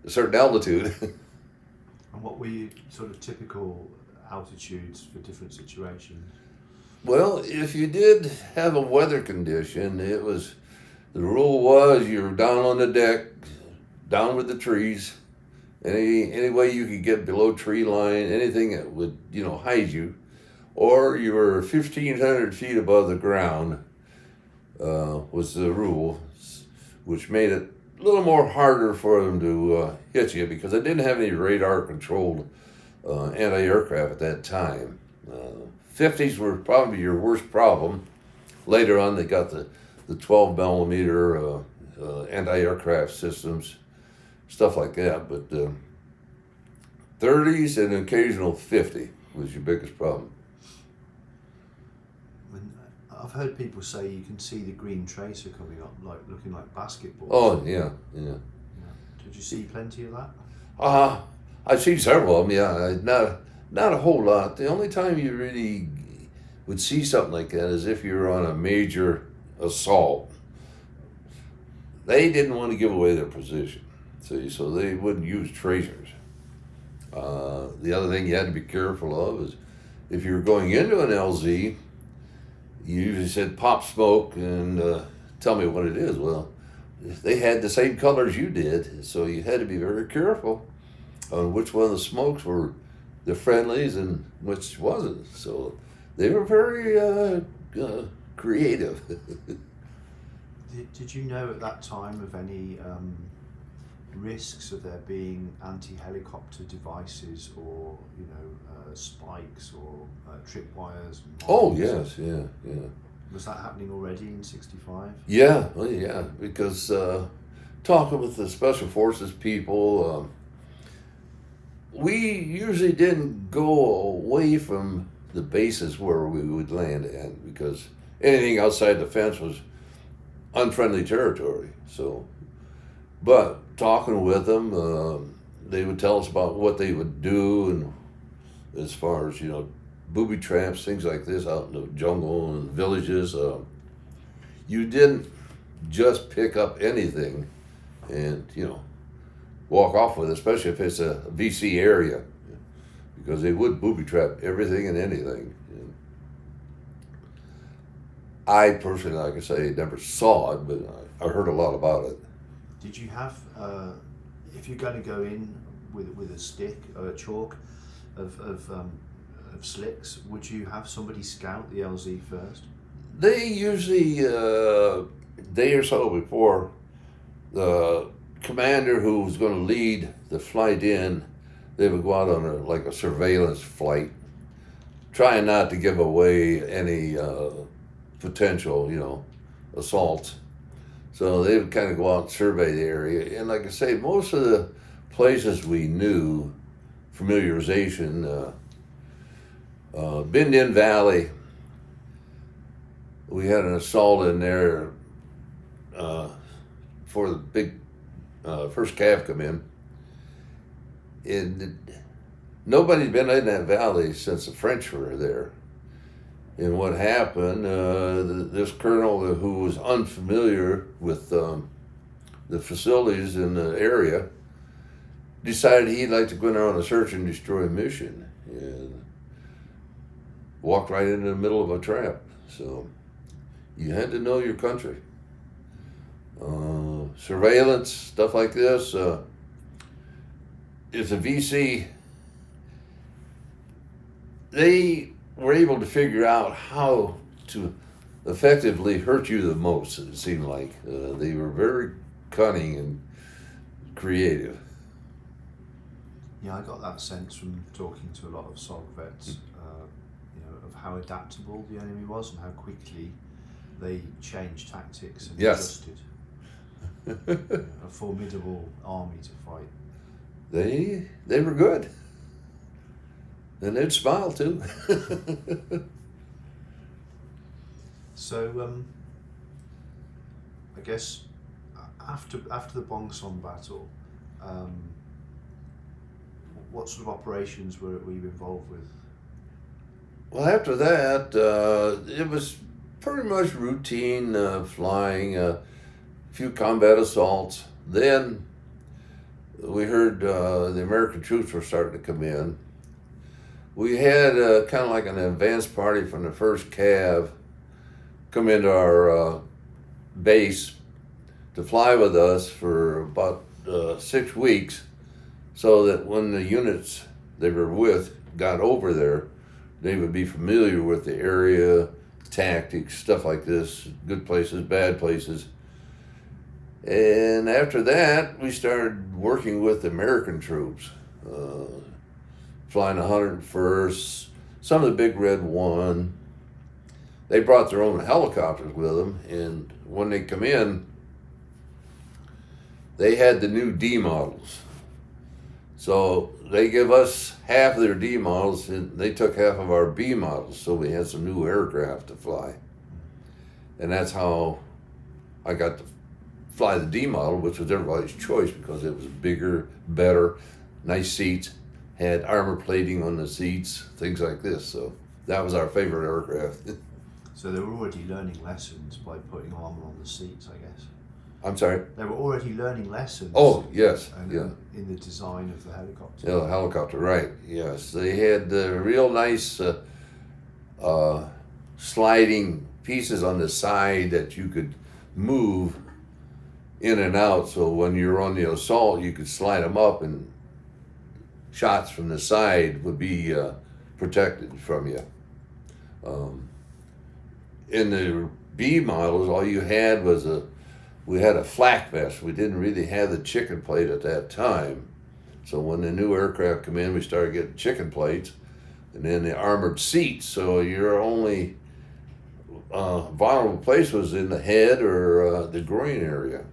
a certain altitude. And what were your sort of typical altitudes for different situations? Well, if you did have a weather condition, the rule was you were down on the deck, down with the trees, any way you could get below tree line, anything that would, hide you, or you were 1,500 feet above the ground, was the rule, which made it a little more harder for them to hit you, because they didn't have any radar-controlled anti-aircraft at that time. 50s were probably your worst problem. Later on, they got the 12 millimeter anti-aircraft systems, stuff like that. But 30s and occasional 50 was your biggest problem. I've heard people say you can see the green tracer coming up, like looking like basketballs. Oh, yeah. Did you see plenty of that? I've seen several of them, yeah. Not a whole lot. The only time you really would see something like that is if you're on a major assault. They didn't want to give away their position, so they wouldn't use tracers. The other thing you had to be careful of is if you were going into an LZ, you usually said pop smoke and tell me what it is. Well, they had the same colors you did, so you had to be very careful on which one of the smokes were the friendlies and which wasn't. So they were very creative. Did you know at that time of any risks of there being anti-helicopter devices or spikes or tripwires? Oh yes, yeah. Was that happening already in '65? Yeah, well, yeah, because talking with the Special Forces people, we usually didn't go away from the bases where we would land at, because anything outside the fence was unfriendly territory. So, but talking with them, they would tell us about what they would do, and as far as booby traps, things like this out in the jungle and villages. You didn't just pick up anything and walk off with it, especially if it's a VC area, because they would booby trap everything and anything. I personally, like I say, never saw it, but I heard a lot about it. Did you have, if you're going to go in with a stick or a chalk of slicks, would you have somebody scout the LZ first? They usually, day or so before, the commander who was going to lead the flight in, they would go out on a surveillance flight, trying not to give away any potential, assaults. So they would kind of go out and survey the area. And like I say, most of the places we knew, familiarization, Bend In Valley, we had an assault in there before the big first calf come in. And nobody's been in that valley since the French were there. And what happened, this colonel who was unfamiliar with the facilities in the area decided he'd like to go in there on a search and destroy mission, and walked right into the middle of a trap. So you had to know your country. Surveillance, stuff like this. If the VC, they were able to figure out how to effectively hurt you the most, it seemed like. They were very cunning and creative. Yeah, I got that sense from talking to a lot of SOG vets, of how adaptable the enemy was and how quickly they changed tactics and Yes. adjusted. A formidable army to fight. They were good. And they'd smile too. So, I guess after the Bong Son battle, what sort of operations were you involved with? Well, after that, it was pretty much routine flying, a few combat assaults. Then we heard the American troops were starting to come in. We had kind of like an advance party from the first Cav come into our base to fly with us for about 6 weeks, so that when the units they were with got over there, they would be familiar with the area, tactics, stuff like this, good places, bad places. And after that, we started working with American troops, flying 101st, some of the Big Red One. They brought their own helicopters with them, and when they come in, they had the new D models. So they give us half of their D models, and they took half of our B models, so we had some new aircraft to fly. And that's how I got to fly the D model, which was everybody's choice because it was bigger, better, nice seats, had armor plating on the seats, things like this. So that was our favorite aircraft. So they were already learning lessons by putting armor on the seats, I guess. I'm sorry? They were already learning lessons. Oh, yes, yeah. In the design of the helicopter. Yeah, the helicopter, right, yes. They had real nice sliding pieces on the side that you could move in and out, so when you're on the assault, you could slide them up and shots from the side would be protected from you. In the B models, all you had was we had a flak vest. We didn't really have the chicken plate at that time. So when the new aircraft come in, we started getting chicken plates, and then the armored seats. So your only vulnerable place was in the head or the groin area,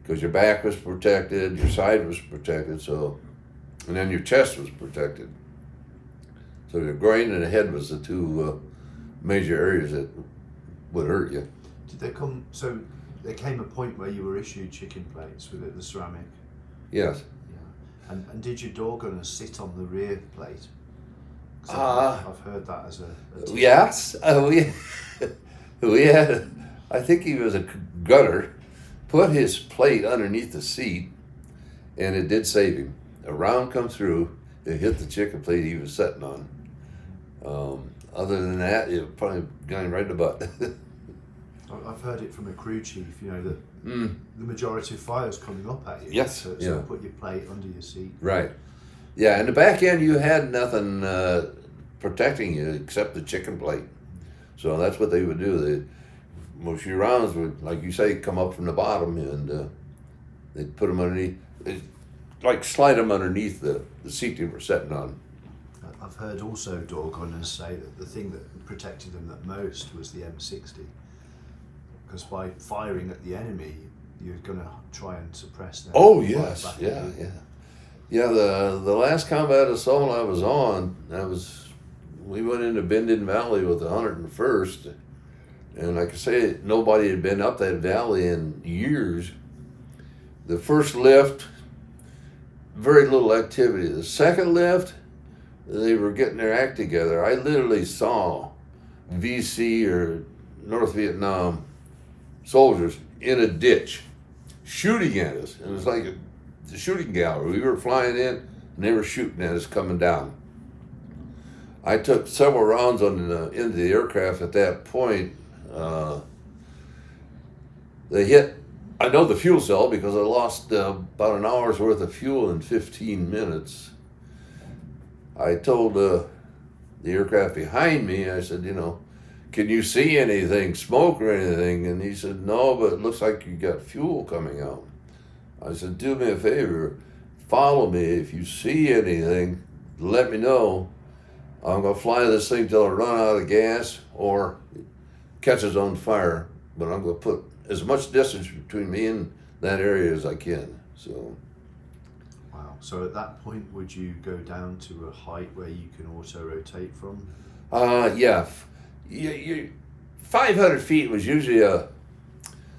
because your back was protected, your side was protected, and then your chest was protected. So your groin and the head was the two major areas that would hurt you. Did they come? So there came a point where you were issued chicken plates with the ceramic. Yes. Yeah. And did your door gunner sit on the rear plate? 'Cause I've heard that as a tip. Yes. We had. I think he was a gunner. Put his plate underneath the seat, and it did save him. A round come through, it hit the chicken plate he was sitting on. Other than that, it probably got him right in the butt. I've heard it from a crew chief, you know, that the majority of fire's coming up at you. Yes, So yeah. put your plate under your seat. Right. Yeah, in the back end, you had nothing protecting you except the chicken plate. So that's what they would do. Most of your rounds would, like you say, come up from the bottom, and they'd put them underneath, like slide them underneath the seat they were sitting on. I've heard also door gunners say that the thing that protected them the most was the M60, because by firing at the enemy, you're going to try and suppress them. Oh yes, yeah. Yeah, the last combat assault I was on, we went into Bendon Valley with the 101st, and like I say, nobody had been up that valley in years. The first lift, very little activity. The second lift, they were getting their act together. I literally saw VC or North Vietnam soldiers in a ditch shooting at us. It was like the shooting gallery. We were flying in and they were shooting at us coming down. I took several rounds into the aircraft at that point. They hit, I know the fuel cell because I lost about an hour's worth of fuel in 15 minutes. I told the aircraft behind me, I said, can you see anything, smoke or anything? And he said, no, but it looks like you got fuel coming out. I said, do me a favor, follow me. If you see anything, let me know. I'm going to fly this thing till I run out of gas or catches on fire. But I'm going to put as much distance between me and that area as I can. So. Wow. So at that point, would you go down to a height where you can auto-rotate from? Yeah. 500 feet was usually a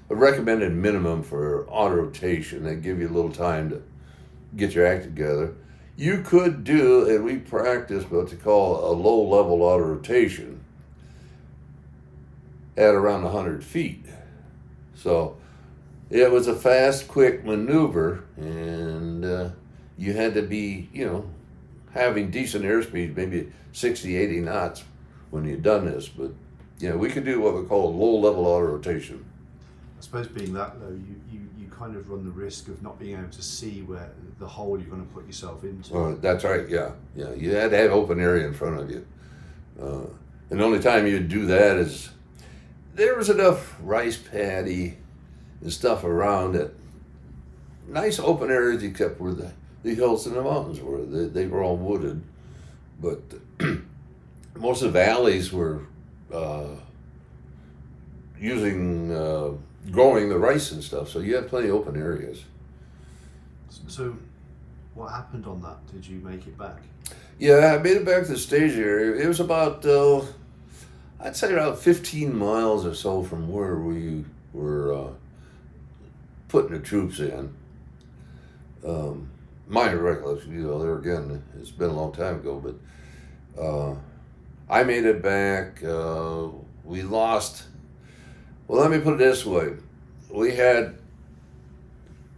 recommended minimum for auto rotation. They give you a little time to get your act together. You could do, and we practiced what they call a low-level auto rotation at around 100 feet. So it was a fast, quick maneuver, and you had to be, having decent airspeed, maybe 60, 80 knots when you'd done this. But, we could do what we call a low-level auto rotation. I suppose being that low, you kind of run the risk of not being able to see where the hole you're going to put yourself into. That's right, yeah. You had to have open area in front of you. And the only time you'd do that is there was enough rice paddy and stuff around it. Nice open areas except where the hills and the mountains were. They were all wooded. But most of the valleys were growing the rice and stuff, so you had plenty of open areas. So what happened on that? Did you make it back? Yeah, I made it back to the stage area. It was about, I'd say around 15 miles or so from where we were putting the troops in. Minor recollection, there again, it's been a long time ago, but I made it back. We lost, well, let me put it this way. We had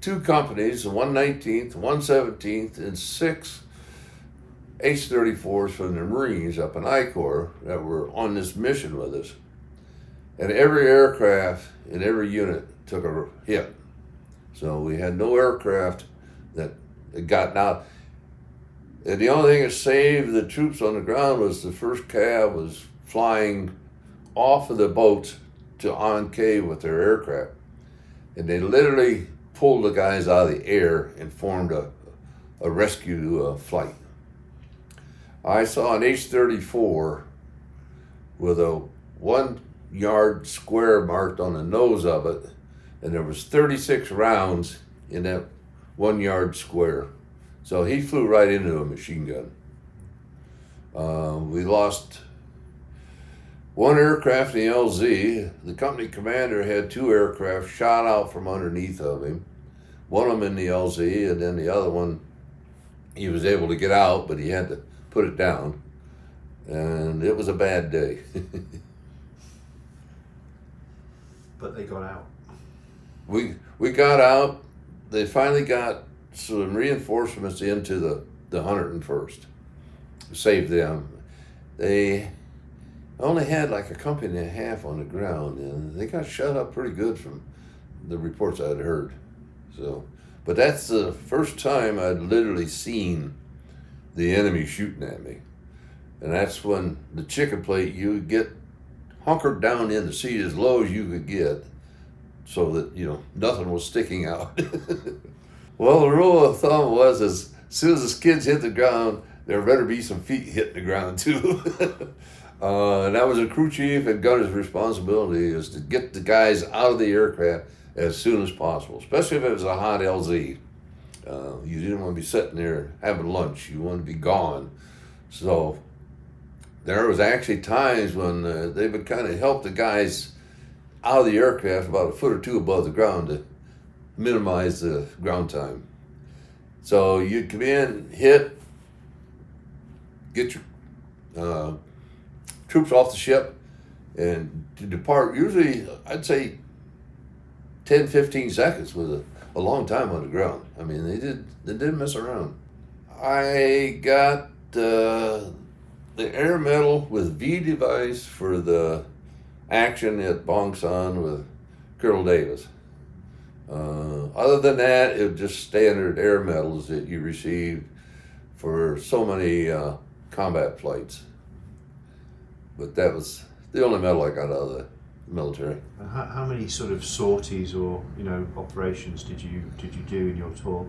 two companies, the 119th, 117th, and 6 H-34s from the Marines up in I Corps that were on this mission with us. And every aircraft in every unit took a hit. So we had no aircraft that had gotten out. And the only thing that saved the troops on the ground was the first cav was flying off of the boats to Ankh with their aircraft. And they literally pulled the guys out of the air and formed a rescue flight. I saw an H-34 with a 1 yard square marked on the nose of it, and there was 36 rounds in that 1 yard square. So he flew right into a machine gun. We lost one aircraft in the LZ. The company commander had 2 aircraft shot out from underneath of him. One of them in the LZ, and then the other one, he was able to get out, but he had to put it down. And it was a bad day. But they got out. We got out. They finally got some reinforcements into the 101st. Saved them. They I only had like a company and a half on the ground, and they got shut up pretty good from the reports I'd heard. So, but that's the first time I'd literally seen the enemy shooting at me. And that's when the chicken plate, you would get hunkered down in the seat as low as you could get so that, nothing was sticking out. Well, the rule of thumb was as soon as the skids hit the ground, there better be some feet hitting the ground too. And that was a crew chief and gunner's responsibility, is to get the guys out of the aircraft as soon as possible, especially if it was a hot LZ. You didn't want to be sitting there having lunch. You wanted to be gone. So there was actually times when they would kind of help the guys out of the aircraft about a foot or two above the ground to minimize the ground time. So you'd come in, hit, get your troops off the ship, and to depart, usually I'd say 10, 15 seconds was a long time on the ground. I mean, they didn't mess around. I got the Air Medal with V device for the action at Bong Son with Colonel Davis. Other than that, it was just standard air medals that you received for so many combat flights. But that was the only medal I got out of the military. How many sort of sorties or operations did you do in your tour?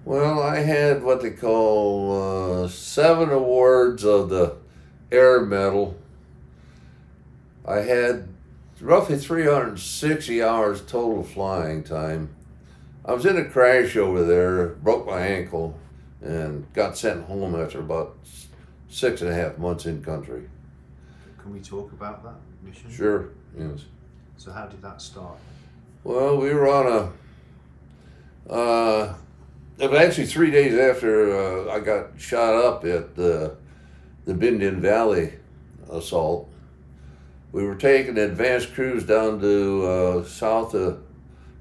Well, I had what they call 7 awards of the Air Medal. I had roughly 360 hours total flying time. I was in a crash over there, broke my ankle, and got sent home after about 6.5 months in country. Can we talk about that mission? Sure, yes. So how did that start? Well, we were on it was actually 3 days after I got shot up at the Binh Dinh Valley assault. We were taking an advanced cruise down to south of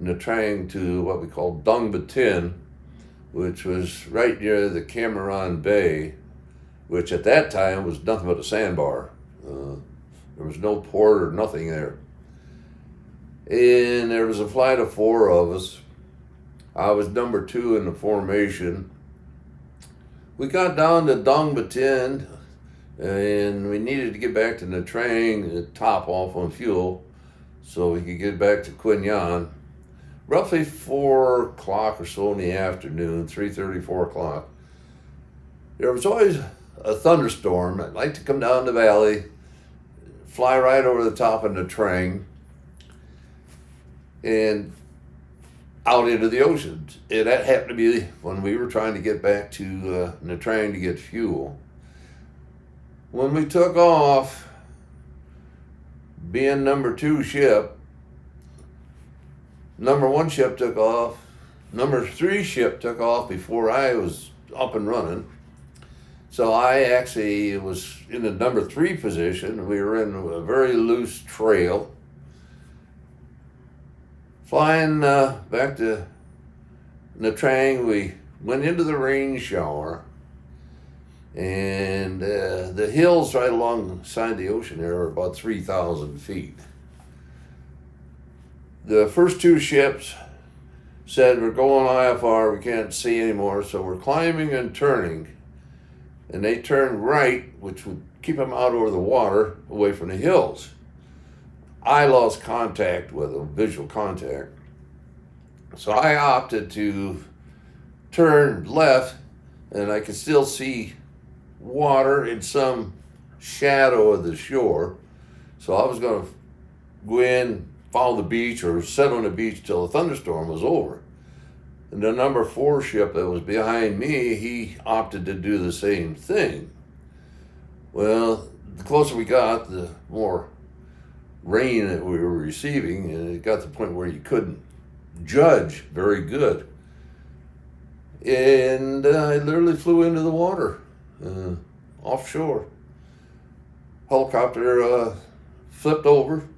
Nha Trang to what we call Dong Ba Tin, which was right near the Cameron Bay, which at that time was nothing but a sandbar. There was no port or nothing there. And there was a flight of 4 of us. I was number 2 in the formation. We got down to Dong Ba Tin, and we needed to get back to Nha Trang to top off on fuel so we could get back to Quy Nhon. Roughly 4 o'clock or so in the afternoon, 3:30, 4 o'clock. There was always a thunderstorm. I'd like to come down the valley, fly right over the top of Nha Trang, and out into the ocean. And that happened to be when we were trying to get back to Nha Trang to get fuel. When we took off, being number 2 ship, number 1 ship took off, number 3 ship took off before I was up and running. So I actually was in the number 3 position. We were in a very loose trail. Flying back to Nha Trang, we went into the rain shower, and the hills right alongside the ocean there are about 3,000 feet. The first 2 ships said, we're going IFR, we can't see anymore, so we're climbing and turning. And they turned right, which would keep them out over the water, away from the hills. I lost contact with them, visual contact. So I opted to turn left, and I could still see water and some shadow of the shore. So I was going to go in, follow the beach, or sit on the beach till the thunderstorm was over. And the number 4 ship that was behind me, he opted to do the same thing. Well, the closer we got, the more rain that we were receiving, and it got to the point where you couldn't judge very good. And I literally flew into the water, offshore. Helicopter flipped over.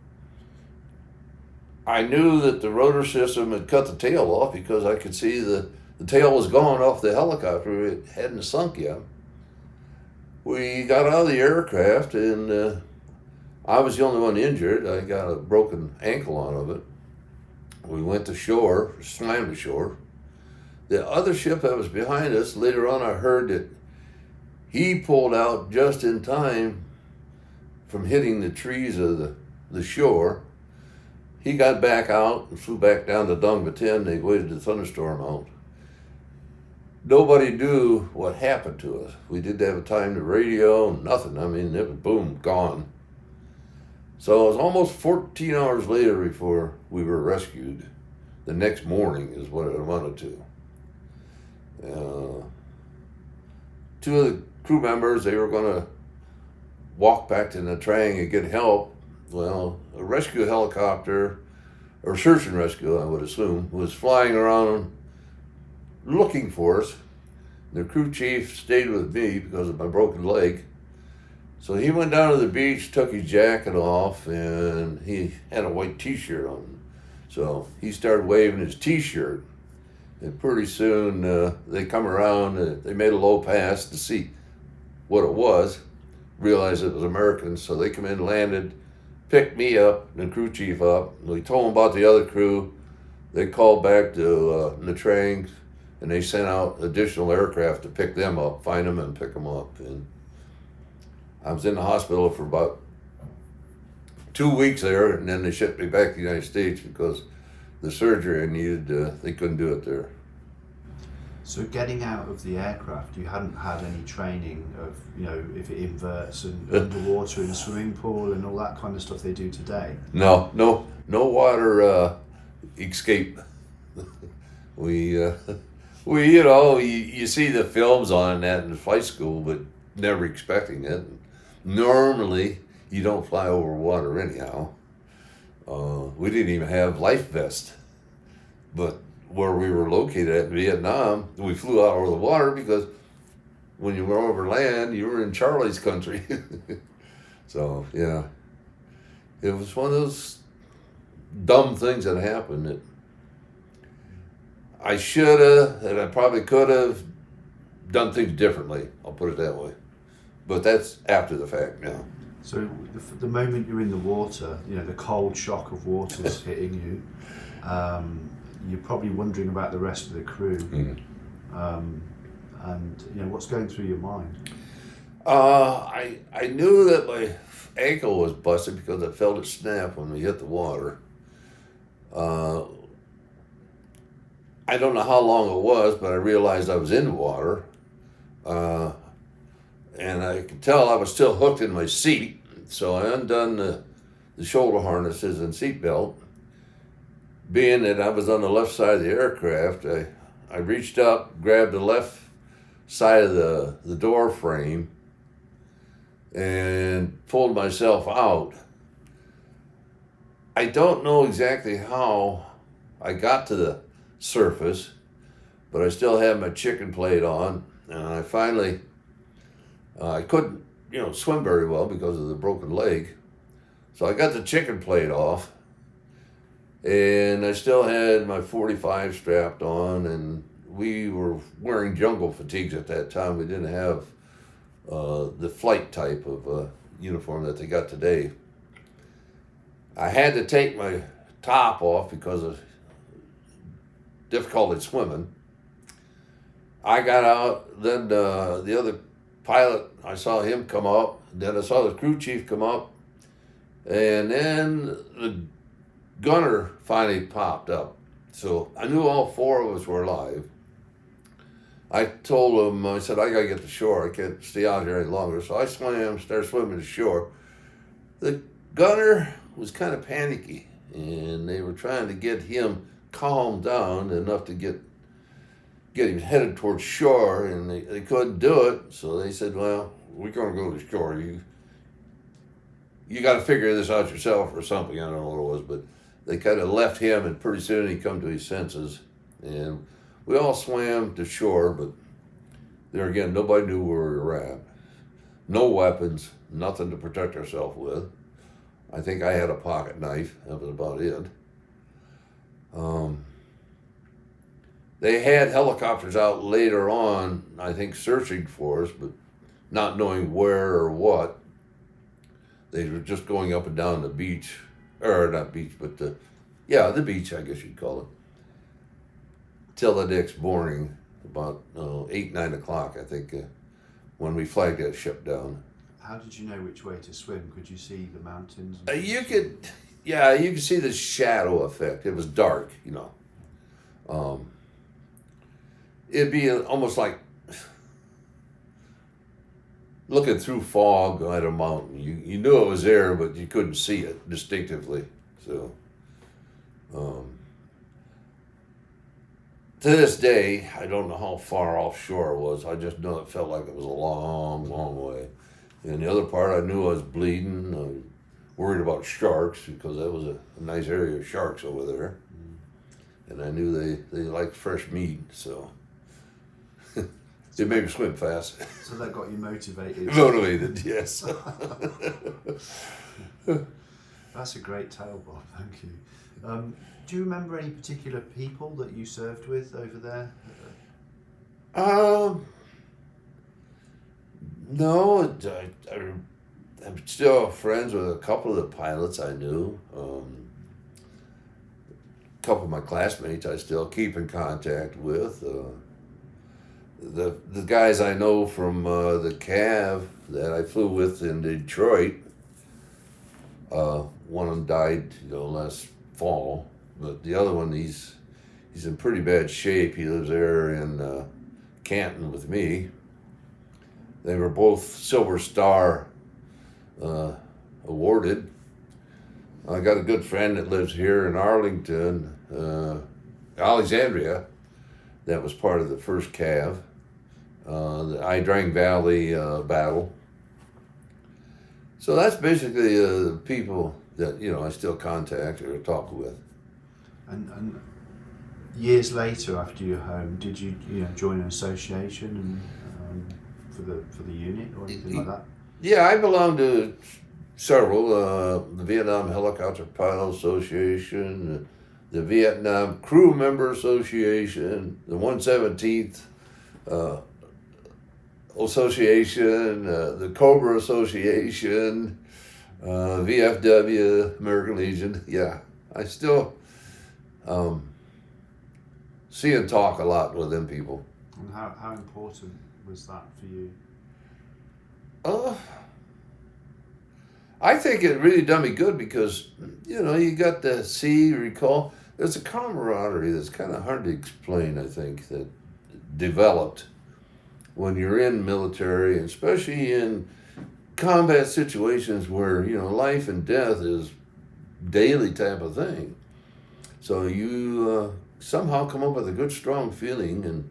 I knew that the rotor system had cut the tail off because I could see the tail was gone off the helicopter. It hadn't sunk yet. We got out of the aircraft, and I was the only one injured. I got a broken ankle out of it. We went to shore, swam to shore. The other ship that was behind us, later on I heard that he pulled out just in time from hitting the trees of the shore. He got back out and flew back down to Dong Batin. They waited the thunderstorm out. Nobody knew what happened to us. We didn't have a time to radio, nothing. I mean, it was boom, gone. So it was almost 14 hours later before we were rescued. The next morning is what it amounted to. Two of the crew members, they were going to walk back to Nha Trang and get help. Well, a rescue helicopter, or search and rescue, I would assume, was flying around looking for us. The crew chief stayed with me because of my broken leg. So he went down to the beach, took his jacket off, and he had a white t-shirt on. So he started waving his t-shirt. And pretty soon they come around, they made a low pass to see what it was, realized it was Americans. So they come in, landed, picked me up, the crew chief up. We told them about the other crew. They called back to Nha Trang, and they sent out additional aircraft to pick them up, find them and pick them up. And I was in the hospital for about 2 weeks there, and then they shipped me back to the United States because the surgery I needed, they couldn't do it there. So getting out of the aircraft, you hadn't had any training of, if it inverts and underwater in a swimming pool and all that kind of stuff they do today? No water escape. You see the films on that in flight school, but never expecting it. Normally, you don't fly over water anyhow. We didn't even have life vests. But where we were located at in Vietnam, we flew out over the water because when you were over land, you were in Charlie's country. So, yeah. It was one of those dumb things that happened that I should have, and I probably could have done things differently. I'll put it that way. But that's after the fact now. So the moment you're in the water, the cold shock of water's hitting you, you're probably wondering about the rest of the crew. And what's going through your mind? I knew that my ankle was busted because I felt it snap when we hit the water. I don't know how long it was, but I realized I was in the water. And I could tell I was still hooked in my seat, so I undone the shoulder harnesses and seat belt. Being that I was on the left side of the aircraft, I reached up, grabbed the left side of the door frame, and pulled myself out. I don't know exactly how I got to the surface, but I still had my chicken plate on, and I finally, I couldn't, swim very well because of the broken leg. So I got the chicken plate off, and I still had my 45 strapped on, and we were wearing jungle fatigues at that time. We didn't have the flight type of uniform that they got today. I had to take my top off because of difficulty swimming. I got out, then the other pilot, I saw him come up, then I saw the crew chief come up, and then the gunner finally popped up. So I knew all four of us were alive. I told him, I said, I gotta get to shore, I can't stay out here any longer. So I started swimming to shore. The gunner was kind of panicky, and they were trying to get him calmed down enough to get him headed towards shore, and they couldn't do it. So they said, well, we're gonna go to shore. You gotta figure this out yourself or something. I don't know what it was, but they kind of left him, and pretty soon he come to his senses. And we all swam to shore, but there again, nobody knew where we were at. No weapons, nothing to protect ourselves with. I think I had a pocket knife. That was about it. They had helicopters out later on, I think, searching for us, but not knowing where or what. They were just going up and down the beach, or not beach, but the beach, I guess you'd call it, till the next morning, about 8, 9 o'clock, I think, when we flagged that ship down. How did you know which way to swim? Could you see the mountains? You could see the shadow effect. It was dark, It'd be almost like looking through fog at a mountain. You knew it was there, but you couldn't see it distinctively. So, to this day, I don't know how far offshore it was. I just know it felt like it was a long, long way. And the other part, I knew I was bleeding. I was worried about sharks because that was a nice area of sharks over there. And I knew they liked fresh meat, so it made me swim fast. So that got you motivated. Motivated, yes. That's a great tale, Bob. Thank you. Do you remember any particular people that you served with over there? No, I'm still friends with a couple of the pilots I knew. A couple of my classmates I still keep in contact with. The guys I know from the CAV that I flew with in Detroit, one of them died, last fall, but the other one, he's in pretty bad shape. He lives there in Canton with me. They were both Silver Star awarded. I got a good friend that lives here in Arlington, Alexandria, that was part of the first CAV, the Idrang Valley battle. So that's basically the people that I still contact or talk with. And years later, after you're home, did you join an association and for the unit or anything like that? Yeah, I belong to several. The Vietnam Helicopter Pilot Association, the Vietnam Crew Member Association, the 117th Association, the Cobra Association, VFW, American Legion. Yeah, I still see and talk a lot with them people. And how important was that for you? I think it really done me good because, you got to see, recall. There's a camaraderie that's kind of hard to explain, I think, that developed when you're in military, especially in combat situations where, life and death is daily type of thing. So you somehow come up with a good, strong feeling, and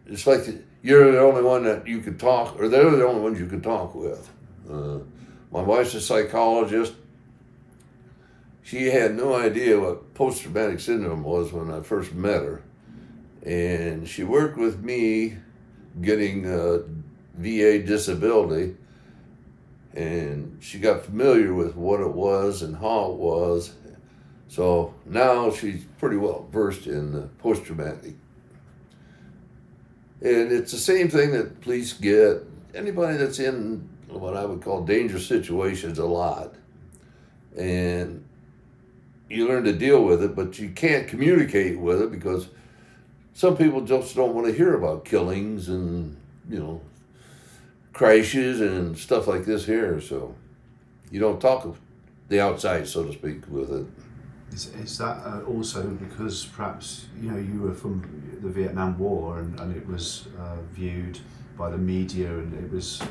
it's like you're the only one that you could talk, or they're the only ones you could talk with. My wife's a psychologist. She had no idea what post-traumatic syndrome was when I first met her. And she worked with me getting VA disability, and she got familiar with what it was and how it was. So now she's pretty well versed in post-traumatic. And it's the same thing that police get. Anybody that's in what I would call dangerous situations a lot. And you learn to deal with it, but you can't communicate with it because some people just don't want to hear about killings and, crashes and stuff like this here. So you don't talk of the outside, so to speak, with it. Is that also because perhaps, you were from the Vietnam War and it was viewed by the media and it was,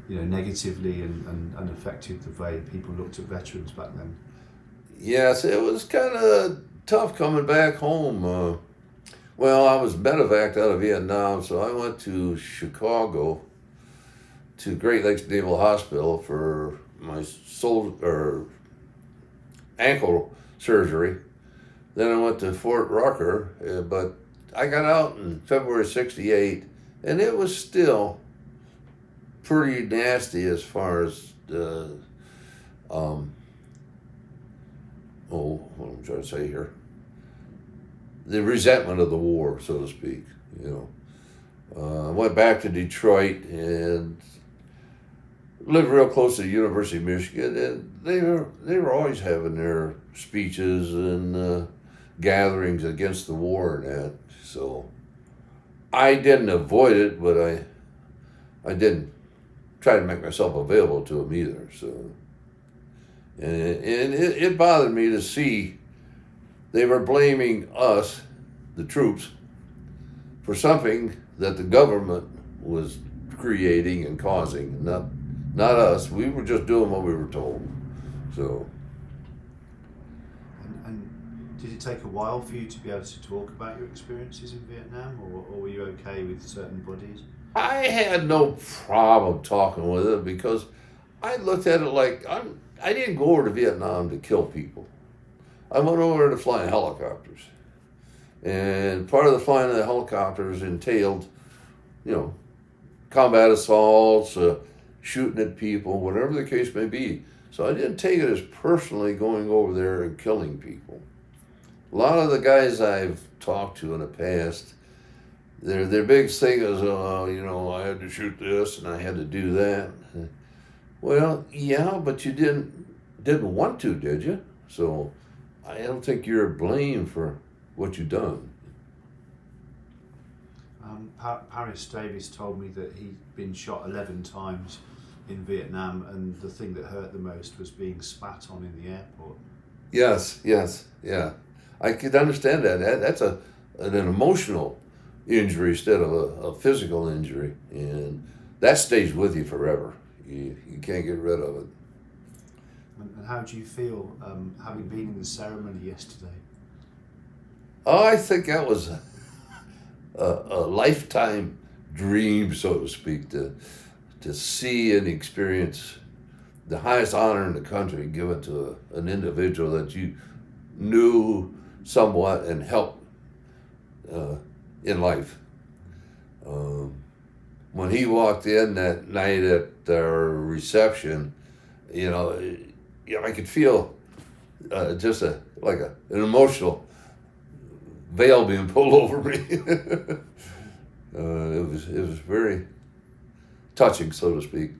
negatively and affected the way people looked at veterans back then? Yes, it was kind of tough coming back home. Well, I was Medevac out of Vietnam, so I went to Chicago to Great Lakes Naval Hospital for my ankle surgery. Then I went to Fort Rucker, but I got out in February '68, and it was still pretty nasty as far as what I'm trying to say here. The resentment of the war, so to speak, I went back to Detroit, and lived real close to the University of Michigan, and they were always having their speeches and gatherings against the war and that. So I didn't avoid it, but I didn't try to make myself available to them either. So and it bothered me to see they were blaming us, the troops, for something that the government was creating and causing, not us. We were just doing what we were told. So. And did it take a while for you to be able to talk about your experiences in Vietnam, or were you okay with certain buddies? I had no problem talking with it because I looked at it like I didn't go over to Vietnam to kill people. I went over to fly in helicopters. And part of the flying of the helicopters entailed, combat assaults, shooting at people, whatever the case may be. So I didn't take it as personally going over there and killing people. A lot of the guys I've talked to in the past, their big thing is, I had to shoot this and I had to do that. Well, yeah, but you didn't want to, did you? So I don't think you're blamed for what you've done. Paris Davis told me that he'd been shot 11 times in Vietnam, and the thing that hurt the most was being spat on in the airport. Yes, yeah. I could understand that. That's an emotional injury instead of a physical injury, and that stays with you forever. You can't get rid of it. And how do you feel having been in the ceremony yesterday? Oh, I think that was a lifetime dream, so to speak, to see and experience the highest honor in the country given to an individual that you knew somewhat and helped in life. When he walked in that night at our reception, I could feel just like an emotional veil being pulled over me. It was very touching, so to speak.